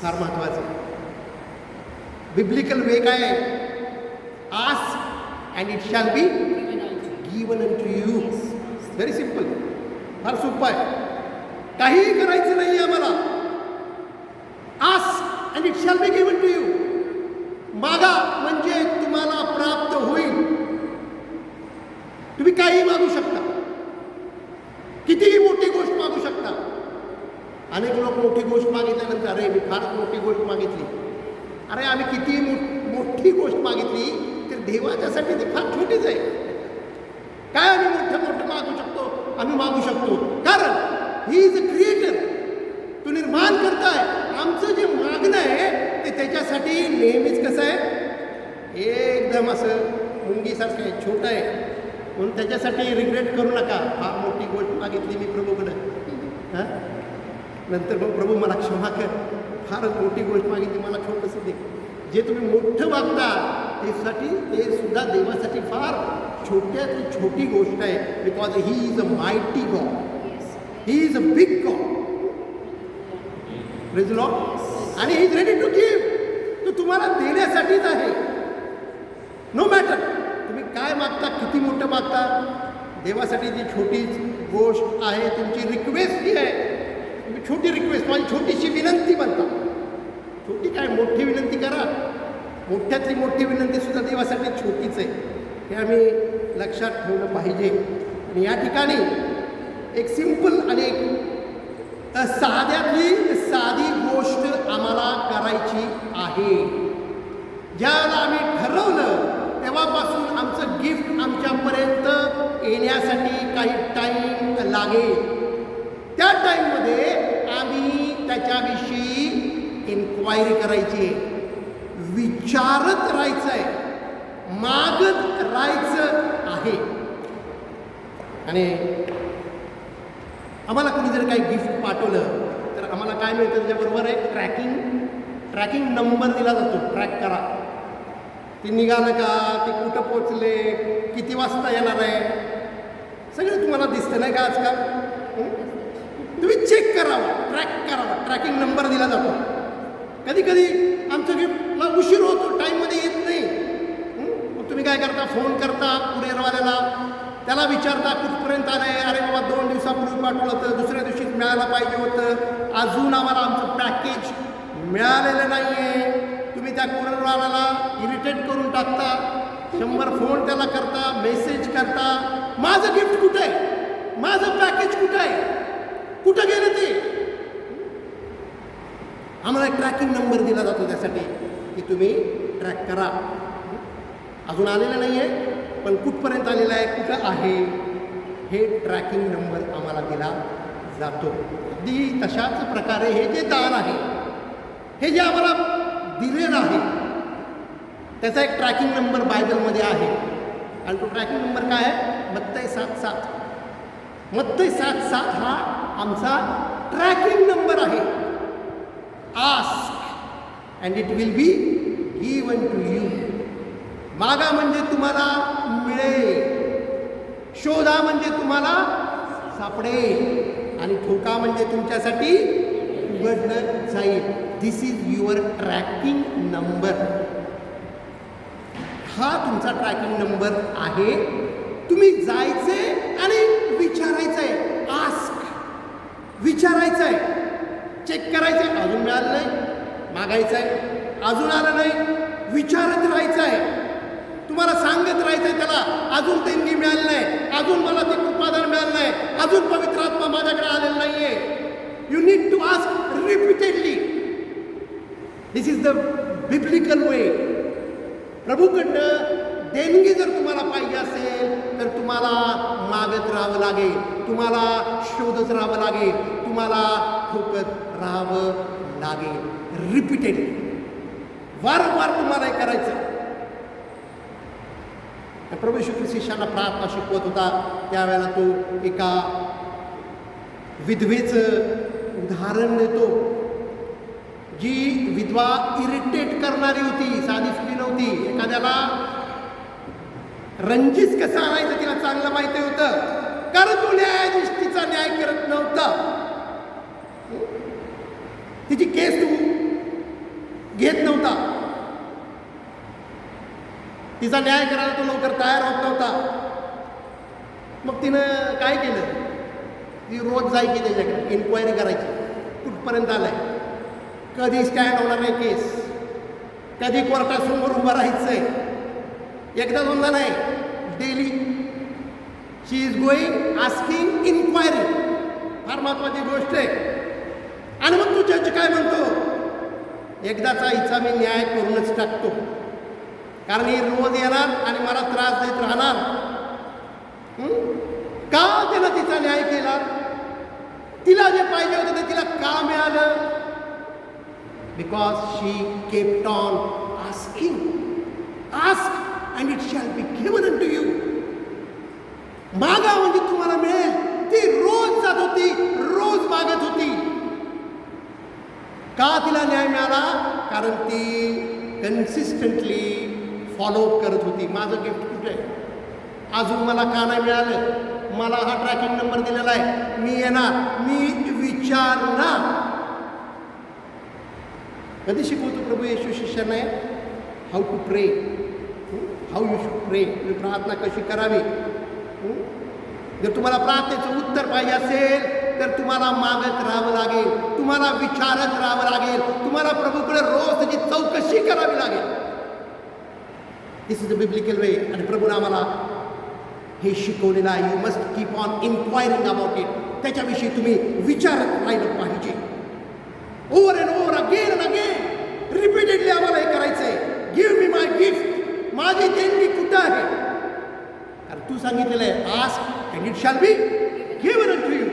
फार महत्वाचं. बिब्लिकल वे काय आहे, ask and it shall be given unto you. Very simple, फार सोपं आहे. काहीही करायचं नाही आम्हाला. Ask and it shall be given to you. मागा म्हणजे तुम्हाला प्राप्त होईल. तुम्ही काहीही मागू शकता, कितीही मोठी गोष्ट मागू शकता. अनेक लोक मोठी गोष्ट मागितल्यानंतर, अरे मी फारच मोठी गोष्ट मागितली. अरे आम्ही कितीही मोठी गोष्ट मागितली तर देवाच्यासाठी ती फार छोटीच आहे. काय आम्ही मोठं मागू शकतो, आम्ही मागू शकतो, कारण ही इज अ क्रिएटर. तो निर्माण करताय. आमचं जे मागणं आहे ते त्याच्यासाठी नेहमीच कसं आहे, एकदम असं मुंगीसारखं आहे, छोटं आहे. म्हणून त्याच्यासाठी रिग्रेट करू नका, फार मोठी गोष्ट मागितली मी प्रभूकडं, हां नंतर मग प्रभू मला क्षमा कर, फारच मोठी गोष्ट मागितली, मला छोटंसं दे. जे तुम्ही मोठं मागता त्यासाठी ते सुद्धा देवासाठी फार छोट्यातली छोटी गोष्ट आहे. Because he is a mighty God, he is a big God. Praise the Lord. आणि he is ready to give. तो तुम्हाला देण्यासाठीच आहे. नो मॅटर तुम्ही काय मागता, किती मोठं मागता, देवासाठी जी छोटी गोष्ट आहे, तुमची रिक्वेस्ट जी आहे, तुम्ही छोटी रिक्वेस्ट, माझी छोटीशी विनंती म्हणता. छोटी काय, मोठी विनंती करा. मोठ्यातली मोठी विनंतीसुद्धा देवासाठी छोटीच आहे. हे आम्ही लक्षात ठेवलं पाहिजे. आणि या ठिकाणी एक सिंपल आणि एक साध्यातली साधी गोष्ट आम्हाला करायची आहे. ज्यावेळेला आम्ही ठरवलं तेव्हापासून आमचं गिफ्ट आमच्यापर्यंत येण्यासाठी काही टाईम लागेल. त्या टाईममध्ये आम्ही त्याच्याविषयी इन्क्वायरी करायची, विचारत राहायचं आहे, मागत राहायचं आहे. आणि आम्हाला कोणी जर काही गिफ्ट पाठवलं तर आम्हाला काय मिळतं, त्याच्याबरोबर एक ट्रॅकिंग नंबर दिला जातो. ट्रॅक करा, ते निघालं का, ते कुठं पोचले, किती वाजता येणार आहे, सगळं तुम्हाला दिसतं नाही का आजकाल. तुम्ही चेक करावं, ट्रॅक करावं. ट्रॅकिंग नंबर दिला जातो. कधी कधी आमचं गिफ्टला उशीर होतो, टाईममध्ये येत नाही. मग तुम्ही काय करता, फोन करता कुरिअरवाल्याला, त्याला विचारता कुठपर्यंत आलं आहे. अरे बाबा 2 दिवसापूर्वी पाठवलं होतं, दुसऱ्या दिवशीच मिळायला पाहिजे होतं, अजून आम्हाला आमचं पॅकेज मिळालेलं नाही आहे. तुम्ही त्या कोरोनावाल्याला इरिटेट करून टाकता, 100 फोन त्याला करता, मेसेज करता, माझं गिफ्ट कुठं आहे, माझं पॅकेज कुठं आहे, कुठं गेलं ते. आम्हाला एक ट्रॅकिंग नंबर दिला जातो त्यासाठी की तुम्ही ट्रॅक करा. अजून आलेलं नाही आहे, पण कुठपर्यंत आलेलं आहे, कुठं आहे, हे ट्रॅकिंग नंबर आम्हाला दिला जातो. अगदी तशाच प्रकारे हे जे दान आहे, हे जे आम्हाला दिलेलं आहे, त्याचा एक ट्रॅकिंग नंबर बायबलमध्ये आहे. आणि तो ट्रॅकिंग नंबर काय आहे? मत्तई 7:7. मत्तई 7:7 हा आमचा ट्रॅकिंग नंबर आहे. Ask and it will be given to you. मागा म्हणजे तुम्हाला मिळेल, शोधा म्हणजे तुम्हाला सापडेल, आणि ठोका म्हणजे तुमच्यासाठी उघडलं जाईल. दिस इज युअर ट्रॅकिंग नंबर. हा तुमचा ट्रॅकिंग नंबर आहे. तुम्ही जायचे आणि विचारायचं आहे. आस्क, विचारायचं आहे, चेक करायचं आहे, अजून मिळालं नाही, मागायचं आहे, अजून आलं नाही, विचारत राहायचं आहे. तुम्हाला सांगत राहायचं आहे त्याला, अजून देणगी मिळाली नाही, अजून मला ते कृपादान मिळालं नाही, अजून पवित्र आत्मा माझ्याकडे आलेला नाही आहे. You need to ask repeatedly. This is the biblical way. प्रभूकडनं देणगी जर तुम्हाला पाहिजे असेल तर तुम्हाला मागत राहावं लागेल, तुम्हाला शोधत राहावं लागेल, तुम्हाला ठोकत राहावं लागेल. रिपीटेडली, वारंवार तुम्हाला हे करायचं. प्रभू येशू ख्रिस्त शिष्याला प्रार्थना शिकवत होता, त्यावेळेला तो एका विधवेचं उदाहरण देतो, जी विधवा इरिटेट करणारी होती, साधी सुधी नव्हती. एखाद्याला रंजीस कसं आणायचं तिला चांगलं माहिती होतं, कारण तो न्यायाधीश तिचा न्याय करत नव्हता. तिची केस तू घेत नव्हता, तिचा न्याय करायला तो लवकर तयार होत नव्हता. मग तिनं काय केलं, ती रोज जायची त्याच्याकडे, इन्क्वायरी करायची, कुठपर्यंत आलाय, कधी स्टँड होणार नाही केस, कधी कोर्टासमोर उभं राहायचंय. एकदा दोनदा नाही, daily she is going asking inquiry. फार महत्वाची गोष्ट आहे. आणि मग तू जज काय म्हणतो, एकदाचा हिचा मी न्याय करूनच टाकतो, कारण ही रोज येणार आणि मला त्रास देत राहणार. का त्यानं तिचा न्याय केला? तिला जे पाहिजे होतं ते तिला का मिळालं? Because she kept on asking. Ask and it shall be given unto you. मागा म्हणजे तुम्हाला मिळेल. ती रोज जात होती, रोज मागत होती. का तिला न्याय मिळाला? कारण ती कन्सिस्टंटली फॉलोअप करत होती. माझं गिफ्ट कुठे आहे, अजून मला का नाही मिळालं, मला हा ट्रॅकिंग नंबर दिलेला आहे, मी येणार, मी विचारणार. कधी शिकवतो प्रभू येशू शिष्याने हाऊ टू प्रे, हाऊ यू शुड प्रे, तुम्ही प्रार्थना कशी करावी. जर तुम्हाला प्रार्थनेचं उत्तर पाहिजे असेल तर तुम्हाला मागत राहावं लागेल, तुम्हाला विचारत राहावं लागेल, तुम्हाला प्रभूकडे रोज त्याची चौकशी करावी लागेल. This is the biblical way. आणि प्रभूने आम्हाला हे शिकवलेलं आहे. You must keep on inquiring about it. त्याच्याविषयी तुम्ही विचारत राहिलं पाहिजे. Over and over, again and again, repeatedly आम्हाला हे करायचं आहे. Give me my gift. माझी देणगी कुठं आहे? कारण तू सांगितलेलं आहे, ask and it shall be given unto you.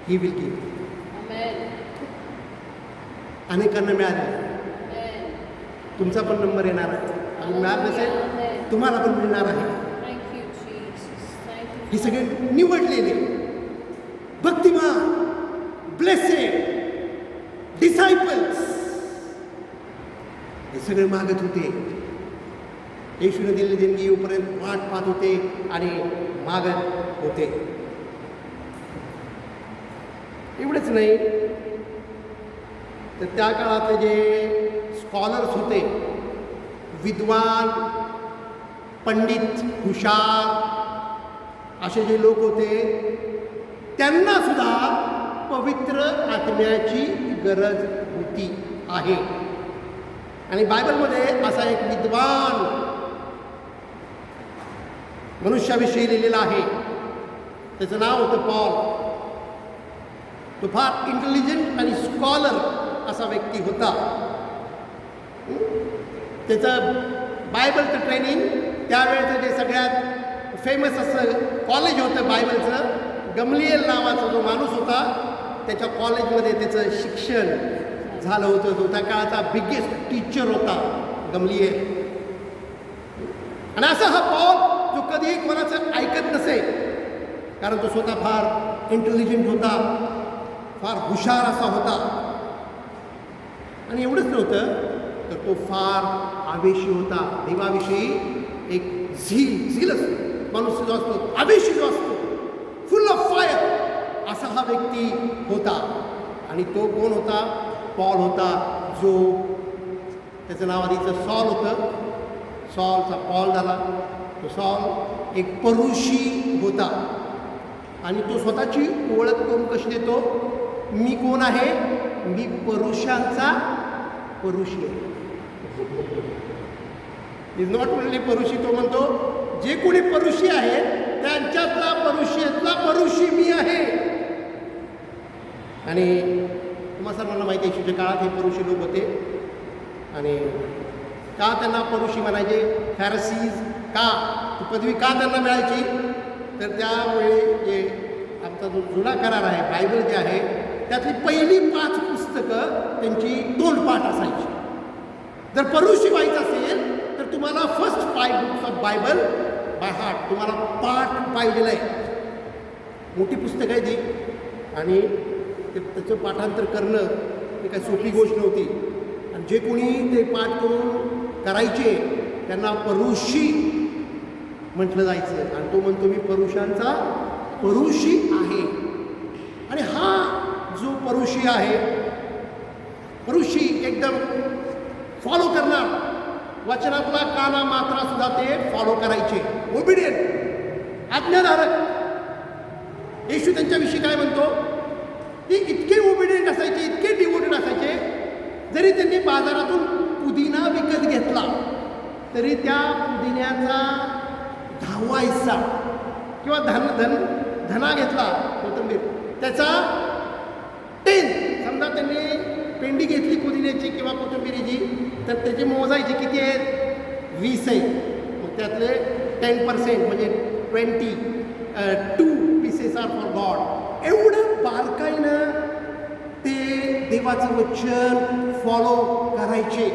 He will give. अनेकांना मिळाले. तुमचा पण नंबर येणार आहे. आणि मिळाल नसेल तुम्हाला पण मिळणार आहे. हे सगळे निवडलेले भक्तिमान, ब्लेसेड डिसायपल्स, हे सगळे मागत होते. येशूने दिलेली देणगी येऊपर्यंत वाट पाहत होते आणि मागत होते. एवढंच नाही तर त्या काळातले जे स्कॉलर्स होते, विद्वान, पंडित, हुशार असे जे लोक होते, त्यांना सुद्धा पवित्र आत्म्याची गरज होती आहे. आणि बायबलमध्ये असा एक विद्वान मनुष्याविषयी लिहिलेला आहे. त्याचं नाव होतं पॉल. तो फार इंटेलिजंट आणि स्कॉलर असा व्यक्ती होता. त्याचं बायबलचं ट्रेनिंग, त्यावेळेचं जे सगळ्यात फेमस असं कॉलेज होतं बायबलचं, गमलिएल नावाचा जो माणूस होता, त्याच्या कॉलेजमध्ये त्याचं शिक्षण झालं होतं. तो त्या काळाचा बिगेस्ट टीचर होता गमलिएल. आणि असा हा पॉल जो कधीही कोणाचं ऐकत नसे, कारण तो स्वतः फार इंटेलिजंट होता, फार हुशार असा होता. आणि एवढंच नव्हतं तर तो फार आवेशी होता. देवाविषयी एक झीलच माणूस जो असतो, आवेशी जो असतो, फुल ऑफ फायर, असा हा व्यक्ती होता. आणि तो कोण होता? पॉल होता, जो त्याचं नाव आधीचं सॉल होतं. सॉलचा पॉल झाला. तो सॉल एक परुषी होता. आणि तो स्वतःची ओळख करून कशी देतो? मी कोण आहे? मी परुषांचा परुषी आहे. इज नॉट ओनली परुषी, तो म्हणतो जे कोणी परुषी आहेत त्यांच्यातला परुषीतला परुषी मी आहे. आणि तुम्हाला सर्वांना माहिती आहे, येशूच्या काळात हे परुषी लोक होते. आणि का त्यांना परुषी म्हणायचे? फॅरसीज. का ती पदवी का त्यांना मिळायची? तर त्यामुळे जे आमचा जो जुना करार आहे, बायबल जे आहे, त्यातली पहिली 5 पुस्तकं त्यांची तोंडपाठ असायची. जर परुषी व्हायचं असेल तर तुम्हाला first 5 books of Bible by heart, तुम्हाला पाठ पाहिलेलं आहे. मोठी पुस्तक आहे ती. आणि त्याचं पाठांतर करणं ही काही सोपी गोष्ट नव्हती. आणि जे कोणी ते पाठ करून करायचे त्यांना परुषी म्हटलं जायचं. आणि तो म्हणतो मी परुषांचा परुषी आहे. आणि हा जो परुषी आहे, परुषी एकदम फॉलो करणार, वचनातला काना मात्रा सुद्धा ते फॉलो करायचे, ओबिडियंट, आज्ञाधारक. येशू त्यांच्याविषयी काय म्हणतो? ते इतके ओबिडियंट असायचे, इतके डिवोटेड असायचे, जरी त्यांनी बाजारातून पुदिना विकत घेतला तरी त्या पुदिन्याचा 10वा हिस्सा किंवा धना घेतला कोथिंबीर, त्याचा 10, समजा त्यांनी पेंडी घेतली पुदिन्याची किंवा कोथिंबिरीची, तर त्याची मोजायची किती आहेत? 20 आहे. मग त्यातले 10% म्हणजे 2 पीसेस आर फॉर गॉड. एवढं बारकाईनं ते देवाचं वचन फॉलो करायचे.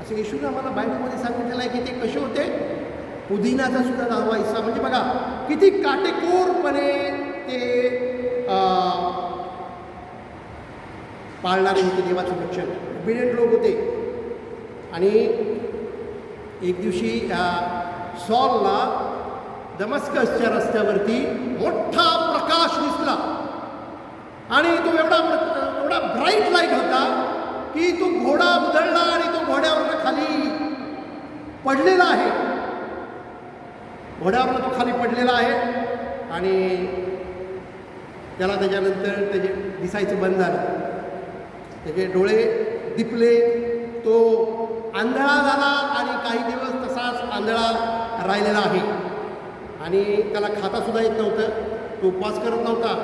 असं येशूने आम्हाला बायबलमध्ये सांगितलेलं आहे की ते कसे होते? पुदिनाचा सुद्धा 10वा हिस्सा. म्हणजे बघा किती काटेकोरपणे ते पाळणारे होते देवाचं वचन, ओबिडियंट लोक होते. आणि एक दिवशी सॉलला दमस्कसच्या रस्त्यावरती मोठा प्रकाश दिसला. आणि तो एवढा ब्राईट लाईट होता की तो घोडा उधळला आणि तो घोड्यावरनं खाली पडलेला आहे. घोड्यावरनं तो खाली पडलेला आहे. आणि त्याला त्याच्यानंतर त्याचे दिसायचं बंद झालं, त्याचे डोळे दिपले, तो आंधळा झाला आणि काही दिवस तसाच आंधळा राहिलेला आहे. आणि त्याला खातासुद्धा येत नव्हतं, तो उपवास करत नव्हता,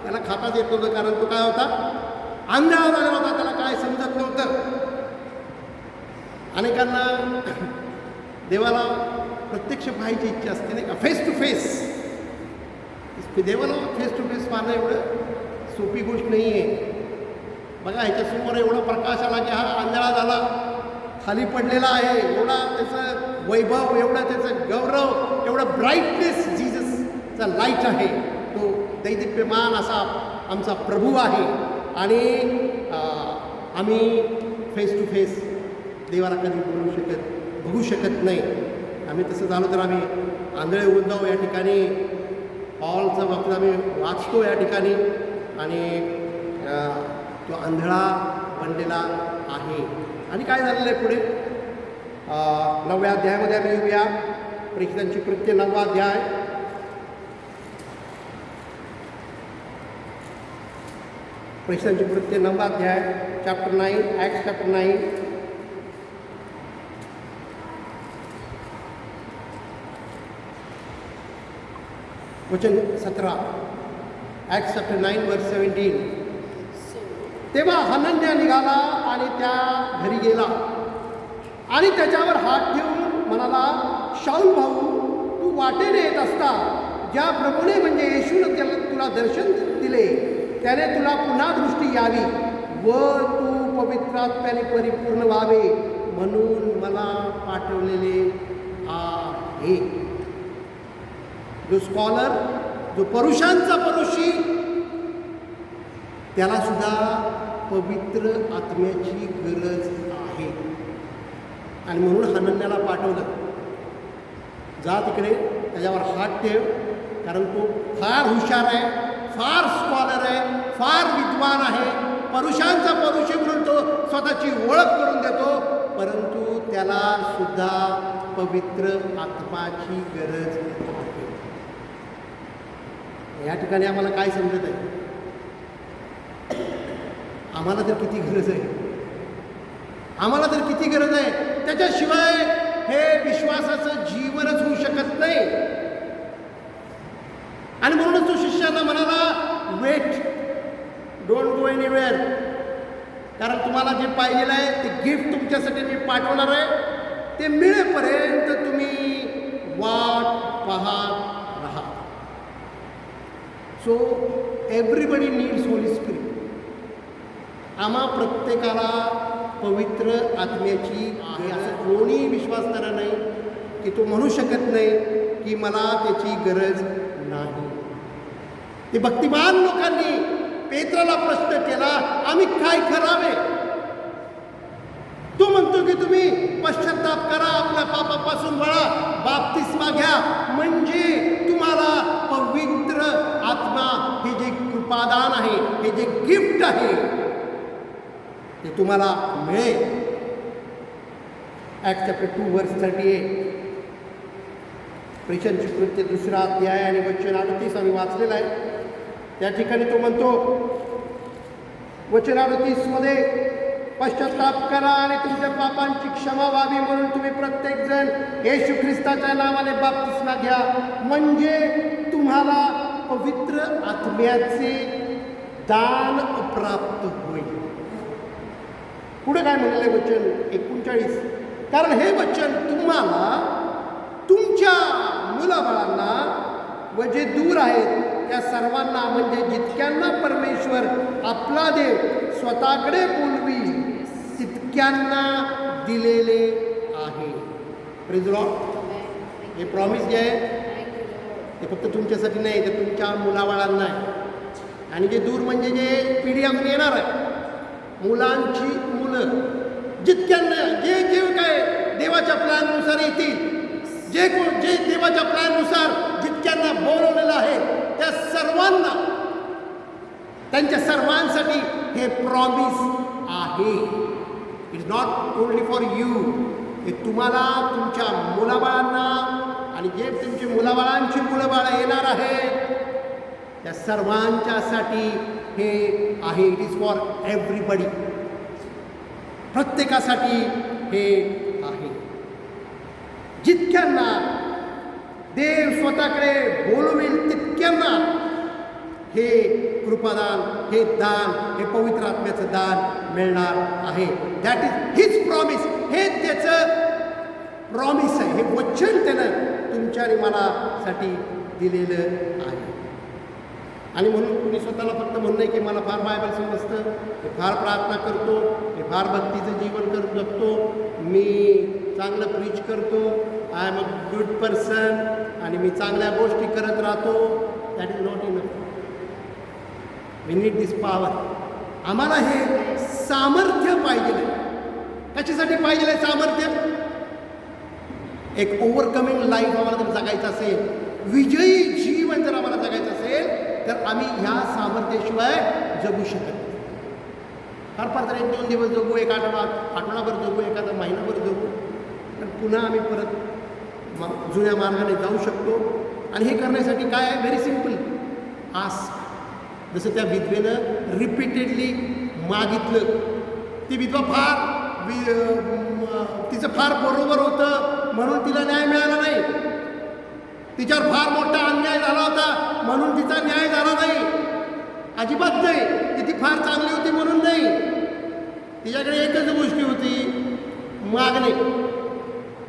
त्याला खाताच येत नव्हतं, कारण तो काय होता? आंधळा झालेला होता, त्याला काय समजत नव्हतं. अनेकांना देवाला प्रत्यक्ष पाहायची इच्छा असते, नाही का? Face to face. देवाला फेस टू फेस पाहणं एवढं सोपी गोष्ट नाही आहे. बघा ह्याच्यासमोर एवढा प्रकाश आला की हा आंधळा झाला, खाली पडलेला आहे, एवढा त्याचं वैभव, एवढा त्याचं गौरव, एवढं ब्राईटनेस जीजसचा लाईट आहे. तो दैदिप्यमान असा आमचा प्रभू आहे. आणि आम्ही फेस टू फेस देवाला कधी बघू शकत नाही. आम्ही तसं झालो तर आम्ही आंधळे होऊन जाऊ. या ठिकाणी पॉलचा बाबतीत आम्ही वाचतो या ठिकाणी, आणि तो आंधळा बनलेला आहे. आणि काय झालेलं आहे पुढे? 9व्या अध्यायामध्ये आम्ही येऊया. प्रेषितांची कृत्य 9वा अध्याय. प्रेषणांची कृत्य 9 अध्याय चॅप्टर 9 ॲक्ट्स चॅप्टर 9 वचन 17. ॲक्ट्स चॅप्टर 9 वर्स 17. तेव्हा हनन्या निघाला आणि त्या घरी गेला आणि त्याच्यावर हात ठेवून म्हणाला, शाऊल भाऊ, तू वाटेने येत असता ज्या प्रभूने म्हणजे येशूने तुला दर्शन दिले त्याने तुला पुन्हा दृष्टी यावी व तू पवित्रात्म्याने परिपूर्ण व्हावे म्हणून मला पाठवलेले आहे. जो स्कॉलर, जो परुषांचा परुषी, त्याला सुद्धा पवित्र आत्म्याची गरज आहे. आणि म्हणून हनन्याला पाठवलं, जा तिकडे त्याच्यावर हात ठेव, कारण तो फार हुशार आहे, फार स्कॉलर आहे, फार विद्वान आहे, परुषांचा परुषी म्हणून तो स्वतःची ओळख करून देतो, परंतु त्याला सुद्धा पवित्र आत्माची गरज आहे. या ठिकाणी आम्हाला काय समजत आहे? आम्हाला तर किती गरज आहे, आम्हाला तर किती गरज आहे. त्याच्याशिवाय हे विश्वासाचं जीवनच होऊ शकत नाही. आणि म्हणूनच तो शिष्याला म्हणाला, वेट, डोंट गो एनीवेअर, कारण तुम्हाला जे पाहिजे आहे ते गिफ्ट तुमच्यासाठी मी पाठवणार आहे, ते मिळेपर्यंत तुम्ही वाट पाहत राहा. So everybody needs Holy spirit. आम्हा प्रत्येकाला पवित्र आत्म्याची आहे. असं कोणी विश्वास करा नाही की तो म्हणू शकत नाही की मला त्याची गरज नाही. ते भक्तिमान लोकांनी पेत्राला प्रश्न केला, आम्ही काय करावे? तो म्हणतो की तुम्ही पश्चाताप करा, आपल्या पापापासून वळा, बाप्तिस्मा घ्या, म्हणजे तुम्हाला पवित्र आत्मा हे जे कृपादान आहे, हे जे गिफ्ट आहे, ते तुम्हाला मिळेल. ॲक्ट चॅप्टर 2 वर्स 38. प्रेषणांची कृत्य 2 अध्याय आणि वचन 38 आम्ही वाचलेलं आहे. त्या ठिकाणी तो म्हणतो, वचन 38 मध्ये, पश्चाताप करा आणि तुमच्या पापांची क्षमा व्हावी म्हणून तुम्ही प्रत्येकजण येशू ख्रिस्ताच्या नावाने बाप्तिस्मा घ्या, म्हणजे तुम्हाला पवित्र आत्म्याचे दान प्राप्त होईल. पुढे काय म्हणले वचन 39, कारण हे वचन तुम्हाला, तुमच्या मुलाबाळांना व जे दूर आहेत त्या सर्वांना, म्हणजे जितक्यांना परमेश्वर आपला देव स्वतःकडे बोलवी तितक्यांना दिलेले आहे. Praise Lord. हे प्रॉमिस जे आहे ते फक्त तुमच्यासाठी नाही, ते तुमच्या मुलाबाळांना आहे. आणि जे दूर म्हणजे जे पिढी अजून येणार आहे, मुलांची मुलं, जितक्यांना जे जे काय देवाच्या प्लॅननुसार येतील, जे देवाच्या प्लॅननुसार जितक्यांना बोलवलेलं आहे त्या सर्वांना, त्यांच्या सर्वांसाठी हे प्रॉमिस आहे. It is not only for you. हे तुम्हाला, तुमच्या मुलाबाळांना आणि जे तुमची मुलाबाळांची मुलंबाळं येणार आहेत त्या सर्वांच्यासाठी हे आहे. It is for everybody. प्रत्येकासाठी हे आहे. जितक्यांना देव स्वतःकडे बोलवेल तितक्यांना हे कृपादान, हे दान, हे पवित्र आत्म्याचं दान मिळणार आहे. That is his promise. हे त्याचं प्रॉमिस आहे, हे वचन त्यानं तुमच्या आणि मलासाठी दिलेलं आहे. आणि म्हणून कुणी स्वतःला फक्त म्हणणं आहे की मला फार बायबल समजतं, मी फार प्रार्थना करतो, मी फार भक्तीचं जीवन करू शकतो, मी चांगलं प्रीच करतो, I am a good person, आणि मी चांगल्या गोष्टी करत राहतो. That is not enough. We need this power. आम्हाला हे सामर्थ्य पाहिजे. कशासाठी पाहिजे आहे सामर्थ्य? एक ओव्हरकमिंग लाईफ आम्हाला जर जगायचं असेल, विजयी जीवन जर आम्हाला जगायचं असेल, तर आम्ही ह्या सामर्थ्याशिवाय जगू शकत नाही. फार फार तर 1-2 दिवस जगू, एक आठवडाभर जगू, एखादा महिनाभर जगू, पण पुन्हा आम्ही परत जुन्या मार्गाने जाऊ शकतो. आणि हे करण्यासाठी काय आहे? Very simple. आस्क. जसं त्या विधवेनं रिपीटेडली मागितलं. ती विधवा तिचं फार बरोबर होतं म्हणून तिला न्याय मिळाला नाही. तिच्यावर फार मोठा अन्याय झाला होता म्हणून तिचा न्याय झाला नाही. अजिबात नाही. ती फार चांगली होती म्हणून नाही. तिच्याकडे एकच गोष्टी होती, मागणे.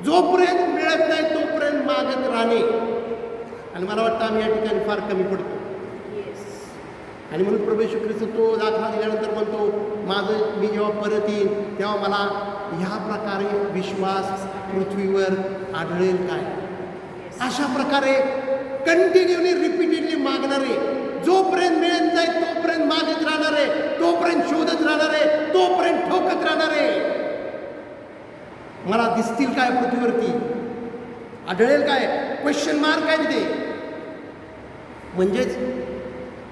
जोपर्यंत मिळत नाही तोपर्यंत मागत राहणे. आणि मला वाटतं आम्ही या ठिकाणी फार कमी पडतो. आणि म्हणून प्रभू येशू ख्रिस्त तो दाखला दिल्यानंतर म्हणतो, मी जेव्हा परत येईन तेव्हा मला ह्या प्रकारे विश्वास पृथ्वीवर आढळेल काय. अशा प्रकारे कंटिन्युअली रिपीटेडली मागणारे, जोपर्यंत मिळत नाही तोपर्यंत मागत राहणारे, तोपर्यंत शोधत राहणारे, तोपर्यंत ठोकत राहणारे. मला दिसतील काय पृथ्वीवरती, आढळेल काय, क्वेश्चन मार्क आहे तिथे. म्हणजेच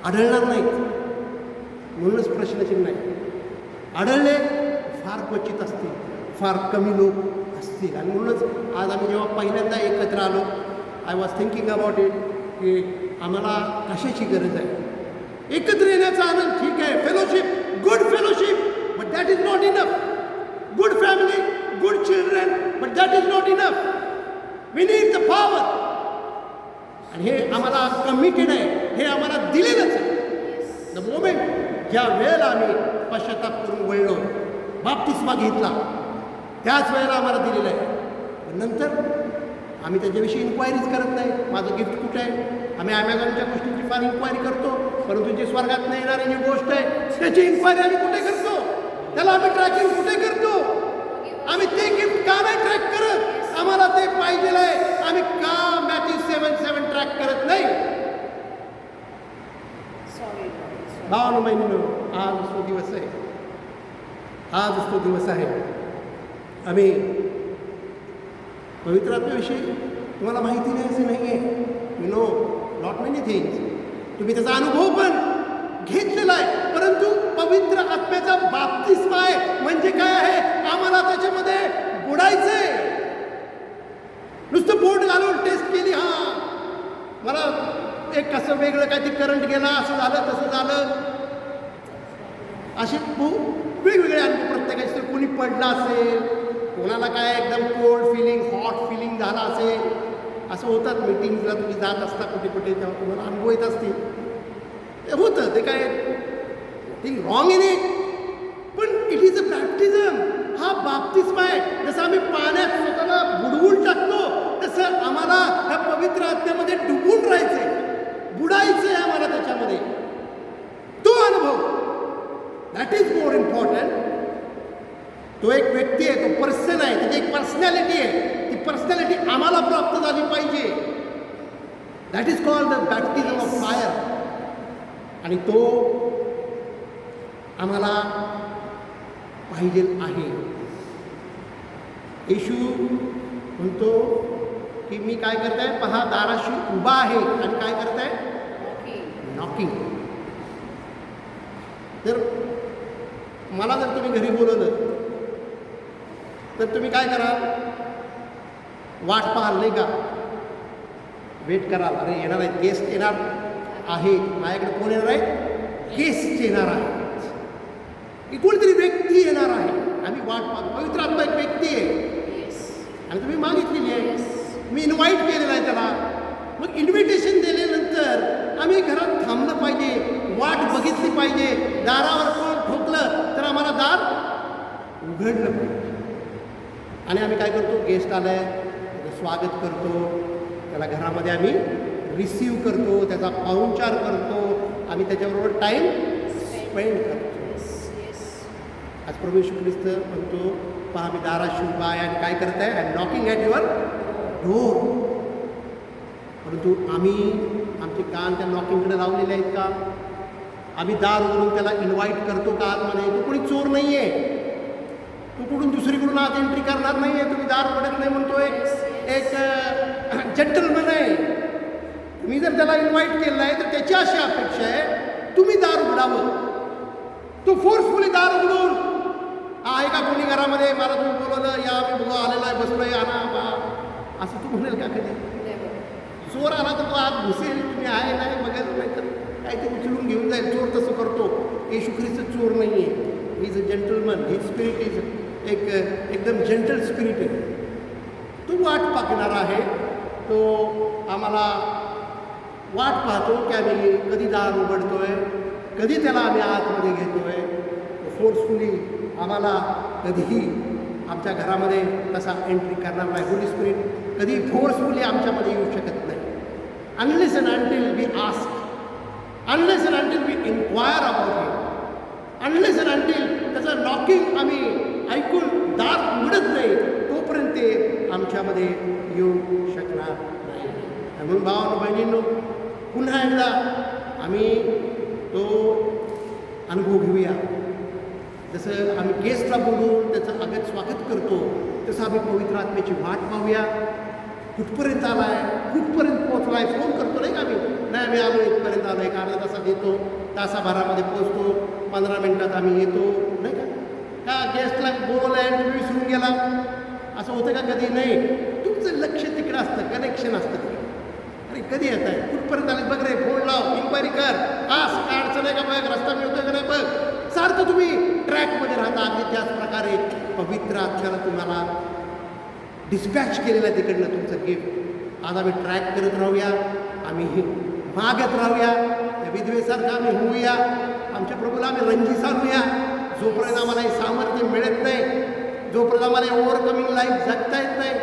आढळणार नाहीत म्हणूनच प्रश्नचिन्ह आहे. आढळले फार क्वचित असतील, फार कमी लोक असतील. आणि म्हणूनच आज आम्ही जेव्हा पहिल्यांदा एकत्र आलो, I was thinking about it की आम्हाला कशाची गरज आहे. एकत्र येण्याचा आनंद ठीक आहे, fellowship, good fellowship, but that is not enough. Good family, good children, but that is not enough. We need the power. आणि हे आम्हाला कमिटेड आहे, हे आम्हाला दिलेलंच आहे. द मोमेंट ज्या वेळेला आम्ही पश्चाताप करून वळलो, बाप्तिस्मा घेतला, त्याच वेळेला आम्हाला दिलेलं आहे. नंतर आम्ही त्याच्याविषयी इन्क्वायरीज करत नाही. माझं गिफ्ट कुठे आहे. आम्ही ॲमेझॉनच्या गोष्टींची फार इन्क्वायरी करतो, परंतु जी स्वर्गात नाही येणारी जी गोष्ट आहे त्याची इन्क्वायरी आम्ही कुठे करतो. त्याला आम्ही ट्रॅकिंग कुठे करतो. आम्ही ते गिफ्ट का नाही ट्रॅक करत. आम्हाला ते पाहिजे आहे. आम्ही का मॅथ्यू 7:7 ट्रॅक करत नाही. भावानो बहिणीनो, आज तो दिवस आहे. आज तो दिवस आहे. आम्ही पवित्र आत्म्याविषयी तुम्हाला माहिती नाही असं नाही आहे. You know not many things. तुम्ही त्याचा अनुभव पण घेतलेला आहे, परंतु पवित्र आत्म्याचा बाप्तिस्मा आहे म्हणजे काय आहे. आम्हाला त्याच्यामध्ये बुडायचं आहे. नुसतं बोट घालून टेस्ट केली, हां मला एक कसं वेगळं काय ते करंट गेला, असं झालं तसं झालं, असे वेगवेगळे अनुभव प्रत्येकाचे. तर कोणी पडला असेल, कोणाला काय एकदम कोल्ड फिलिंग, हॉट फिलिंग झाला असेल. असं होतात मीटिंगला तुम्ही जात असता कुठे कुठे, तेव्हा तुम्हाला अनुभव येत असतील. ते होतं, ते काय थिंग रॉंग इन इट, पण इट इज अ बॅप्टिझम. हा बाप्तिस्मा आहे. जसं आम्ही पाण्यात स्वतःला बुडवून टाकतो, तसं आम्हाला ह्या पवित्र आत्म्यामध्ये डुबून राहायचंय, बुडायचंय आम्हाला त्याच्यामध्ये. तो अनुभव, दॅट इज मोर इम्पॉर्टंट. तो एक व्यक्ती आहे, तो पर्सन आहे, त्याची एक पर्सनॅलिटी आहे. ती पर्सनॅलिटी आम्हाला प्राप्त झाली पाहिजे. That is called the baptism of fire. आणि तो आम्हाला पाहिजे आहे. येशू म्हणतो की मी काय करताय, पहा दाराशी उभा आहे आणि काय करताय, नॉकिंग. तर मला जर तुम्ही घरी बोलवलं तर तुम्ही काय कराल, वाट पाहाल नाही का, वेट कराल. अरे येणार आहेत, गेस्ट येणार आहे, माझ्याकडे कोण येणार आहे, गेस्ट येणार आहे, की कोणतरी व्यक्ती येणार आहे. आम्ही वाट पाहतो. पवित्र आत्मा एक व्यक्ती आहे आणि तुम्ही मागितलेली आहे. मी इन्व्हाइट केलेलं आहे त्याला. मग इन्व्हिटेशन दिल्यानंतर आम्ही घरात थांबलं पाहिजे, वाट बघितली पाहिजे. दारावर कोण ठोकलं तर आम्हाला दार उघडलं पाहिजे. आणि आम्ही काय करतो, गेस्ट आलाय त्याचं स्वागत करतो, त्याला घरामध्ये आम्ही रिसीव करतो, त्याचा पाहुणचार करतो, आम्ही त्याच्याबरोबर टाईम स्पेंड करतो. आज प्रभू येशू ख्रिस्त म्हणतो, पहा मी दाराशी उभा आहे आणि काय करत आहे, I am knocking at your door. परंतु आम्ही आमचे कान त्या नॉकिंगकडे लावलेले आहेत का. आम्ही दार उघडून त्याला इन्व्हाइट करतो का आतमध्ये. तो कोणी चोर नाही आहे, तो कुठून दुसरीकडून आत एंट्री करणार नाही आहे. तुम्ही दार उघडत नाही म्हणतोय, एक जेंटलमॅन आहे. मी जर त्याला इन्व्हाइट केलं आहे तर त्याची अशी अपेक्षा आहे तुम्ही दार उघडावं. तो फोर्सफुली दार उघडून, आहे का कोणी घरामध्ये, मला तुम्ही बोलवलं, या मी बघा आलेला आहे, बसलोय, आणा बा, असं तू म्हणेल का कधी. चोर आला तर तो आत घुसेल, तुम्ही आहे नाही बघायचं नाही तर काय ते उचलून घेऊन जाईल. चोर तसं करतो. येशू ख्रिस्त चोर नाही आहे. ही is a gentleman. He spirit is एकदम जेंटल स्पिरिट आहे. तो वाट पाहणारा आहे. तो आम्हाला वाट पाहतो की आम्ही कधी दार उघडतोय, कधी त्याला आम्ही आतमध्ये घेतोय. फोर्सफुली आम्हाला कधीही आमच्या घरामध्ये तसा एंट्री करणार नाही. होली स्पिरिट कधी फोर्सफुली आमच्यामध्ये येऊ शकत नाही. Unless and until we ask, unless and until we inquire about it, unless and until त्याचं नॉकिंग आम्ही ऐकून दार उघडत नाही, तोपर्यंत ते आमच्यामध्ये येऊ शकणार नाही. म्हणून भावांनो बहिणींनो, पुन्हा एकदा आम्ही तो अनुभव घेऊया. जसं आम्ही गेस्टला बोलून त्याचं अगदी स्वागत करतो, तसं आम्ही पवित्र आत्म्याची वाट पाहूया. कुठपर्यंत आला आहे, कुठपर्यंत पोहोचला आहे, फोन करतो नाही का आम्ही, नाही आम्ही आलो इथपर्यंत आलो, एक अर्धा तासात येतो, तासाभरामध्ये पोहोचतो, 15 मिनटात आम्ही येतो, नाही का. का गेस्टला बोलवलं आहे तुम्ही विसरून गेला, असं होतं का कधी? नाही. तुमचं लक्ष तिकडं असतं, कनेक्शन असतं तिकडे. अरे कधी येत आहे, कुठपर्यंत आले बघ रे, फोन लाव, इन्क्वायरी कर, आज काय अडचण आहे का बघ, रस्ता मिळतोय का नाही बघ. सारखं तुम्ही ट्रॅकमध्ये राहता. अगदी त्याच प्रकारे पवित्र आत्म्याला तुम्हाला डिस्पॅच केलेलं आहे तिकडनं तुमचं गिफ्ट. आज आम्ही ट्रॅक करत राहूया, आम्ही मागत राहूया, त्या विधवेसारखं आम्ही होऊया, आमच्या प्रभूला आम्ही रंजीस आणूया. जोपर्यंत आम्हाला हे सामर्थ्य मिळत नाही, जोपर्यंत आम्हाला ओव्हरकमिंग लाईफ जगता येत नाही,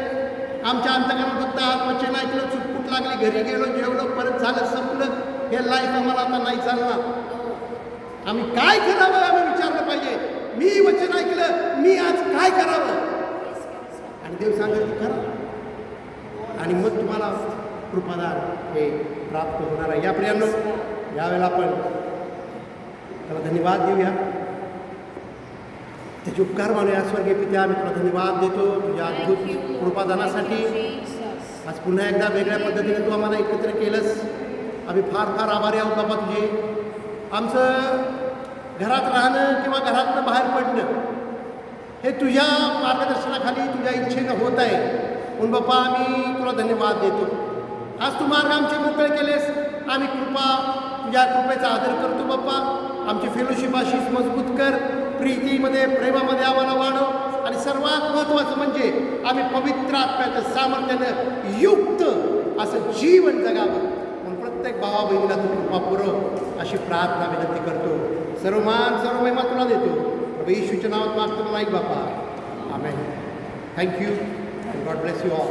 आमच्या अंतकरणात फक्त आत्मवचन ऐकलं, चुटपुट लागली, घरी गेलो, जेवलो, परत झालं, संपलं, हे लाईफ आम्हाला आता नाही चालणार. आम्ही काय करावं आम्ही विचारलं पाहिजे. मी वचन ऐकलं, मी आज काय करावं, आणि देव सांगेल की करा, आणि मग तुम्हाला कृपादान हे प्राप्त होणार आहे. या प्रियांनो, यावेळेला आपण त्याला धन्यवाद देऊया, त्याचे उपकार मानूया. स्वर्गीय पित्या, आम्ही तुला धन्यवाद देतो तुझ्या अद्भुत कृपादानासाठी. आज पुन्हा एकदा वेगळ्या पद्धतीने तू आम्हाला एकत्र केलंस. आम्ही फार फार आभारी आहोत बाबा तुझे. आमचं घरात राहणं किंवा घरातनं बाहेर पडणं हे तुझ्या मार्गदर्शनाखाली तुझ्या इच्छेनं होत आहे. म्हणून बाप्पा आम्ही तुला धन्यवाद देतो. आज तू मार्ग आमचे मोकळे केलेस. आम्ही तुझ्या कृपेचा आदर करतो बाप्पा. आमची फेलोशिप अशीच मजबूत कर, प्रीतीमध्ये, प्रेमामध्ये आम्हाला वाढव, आणि सर्वात महत्त्वाचं म्हणजे आम्ही पवित्र आत्म्याच्या सामर्थ्यानं युक्त असं जीवन जगावं. म्हणून प्रत्येक भावा बहिणीला तू कृपा पुरव अशी प्रार्थना विनंती करतो. सर्व मान सर्व महिमा तुला देतो. प्रभू येशूच्या नावात मागतो मला ऐक बापा. Amen. Thank you and God bless you all.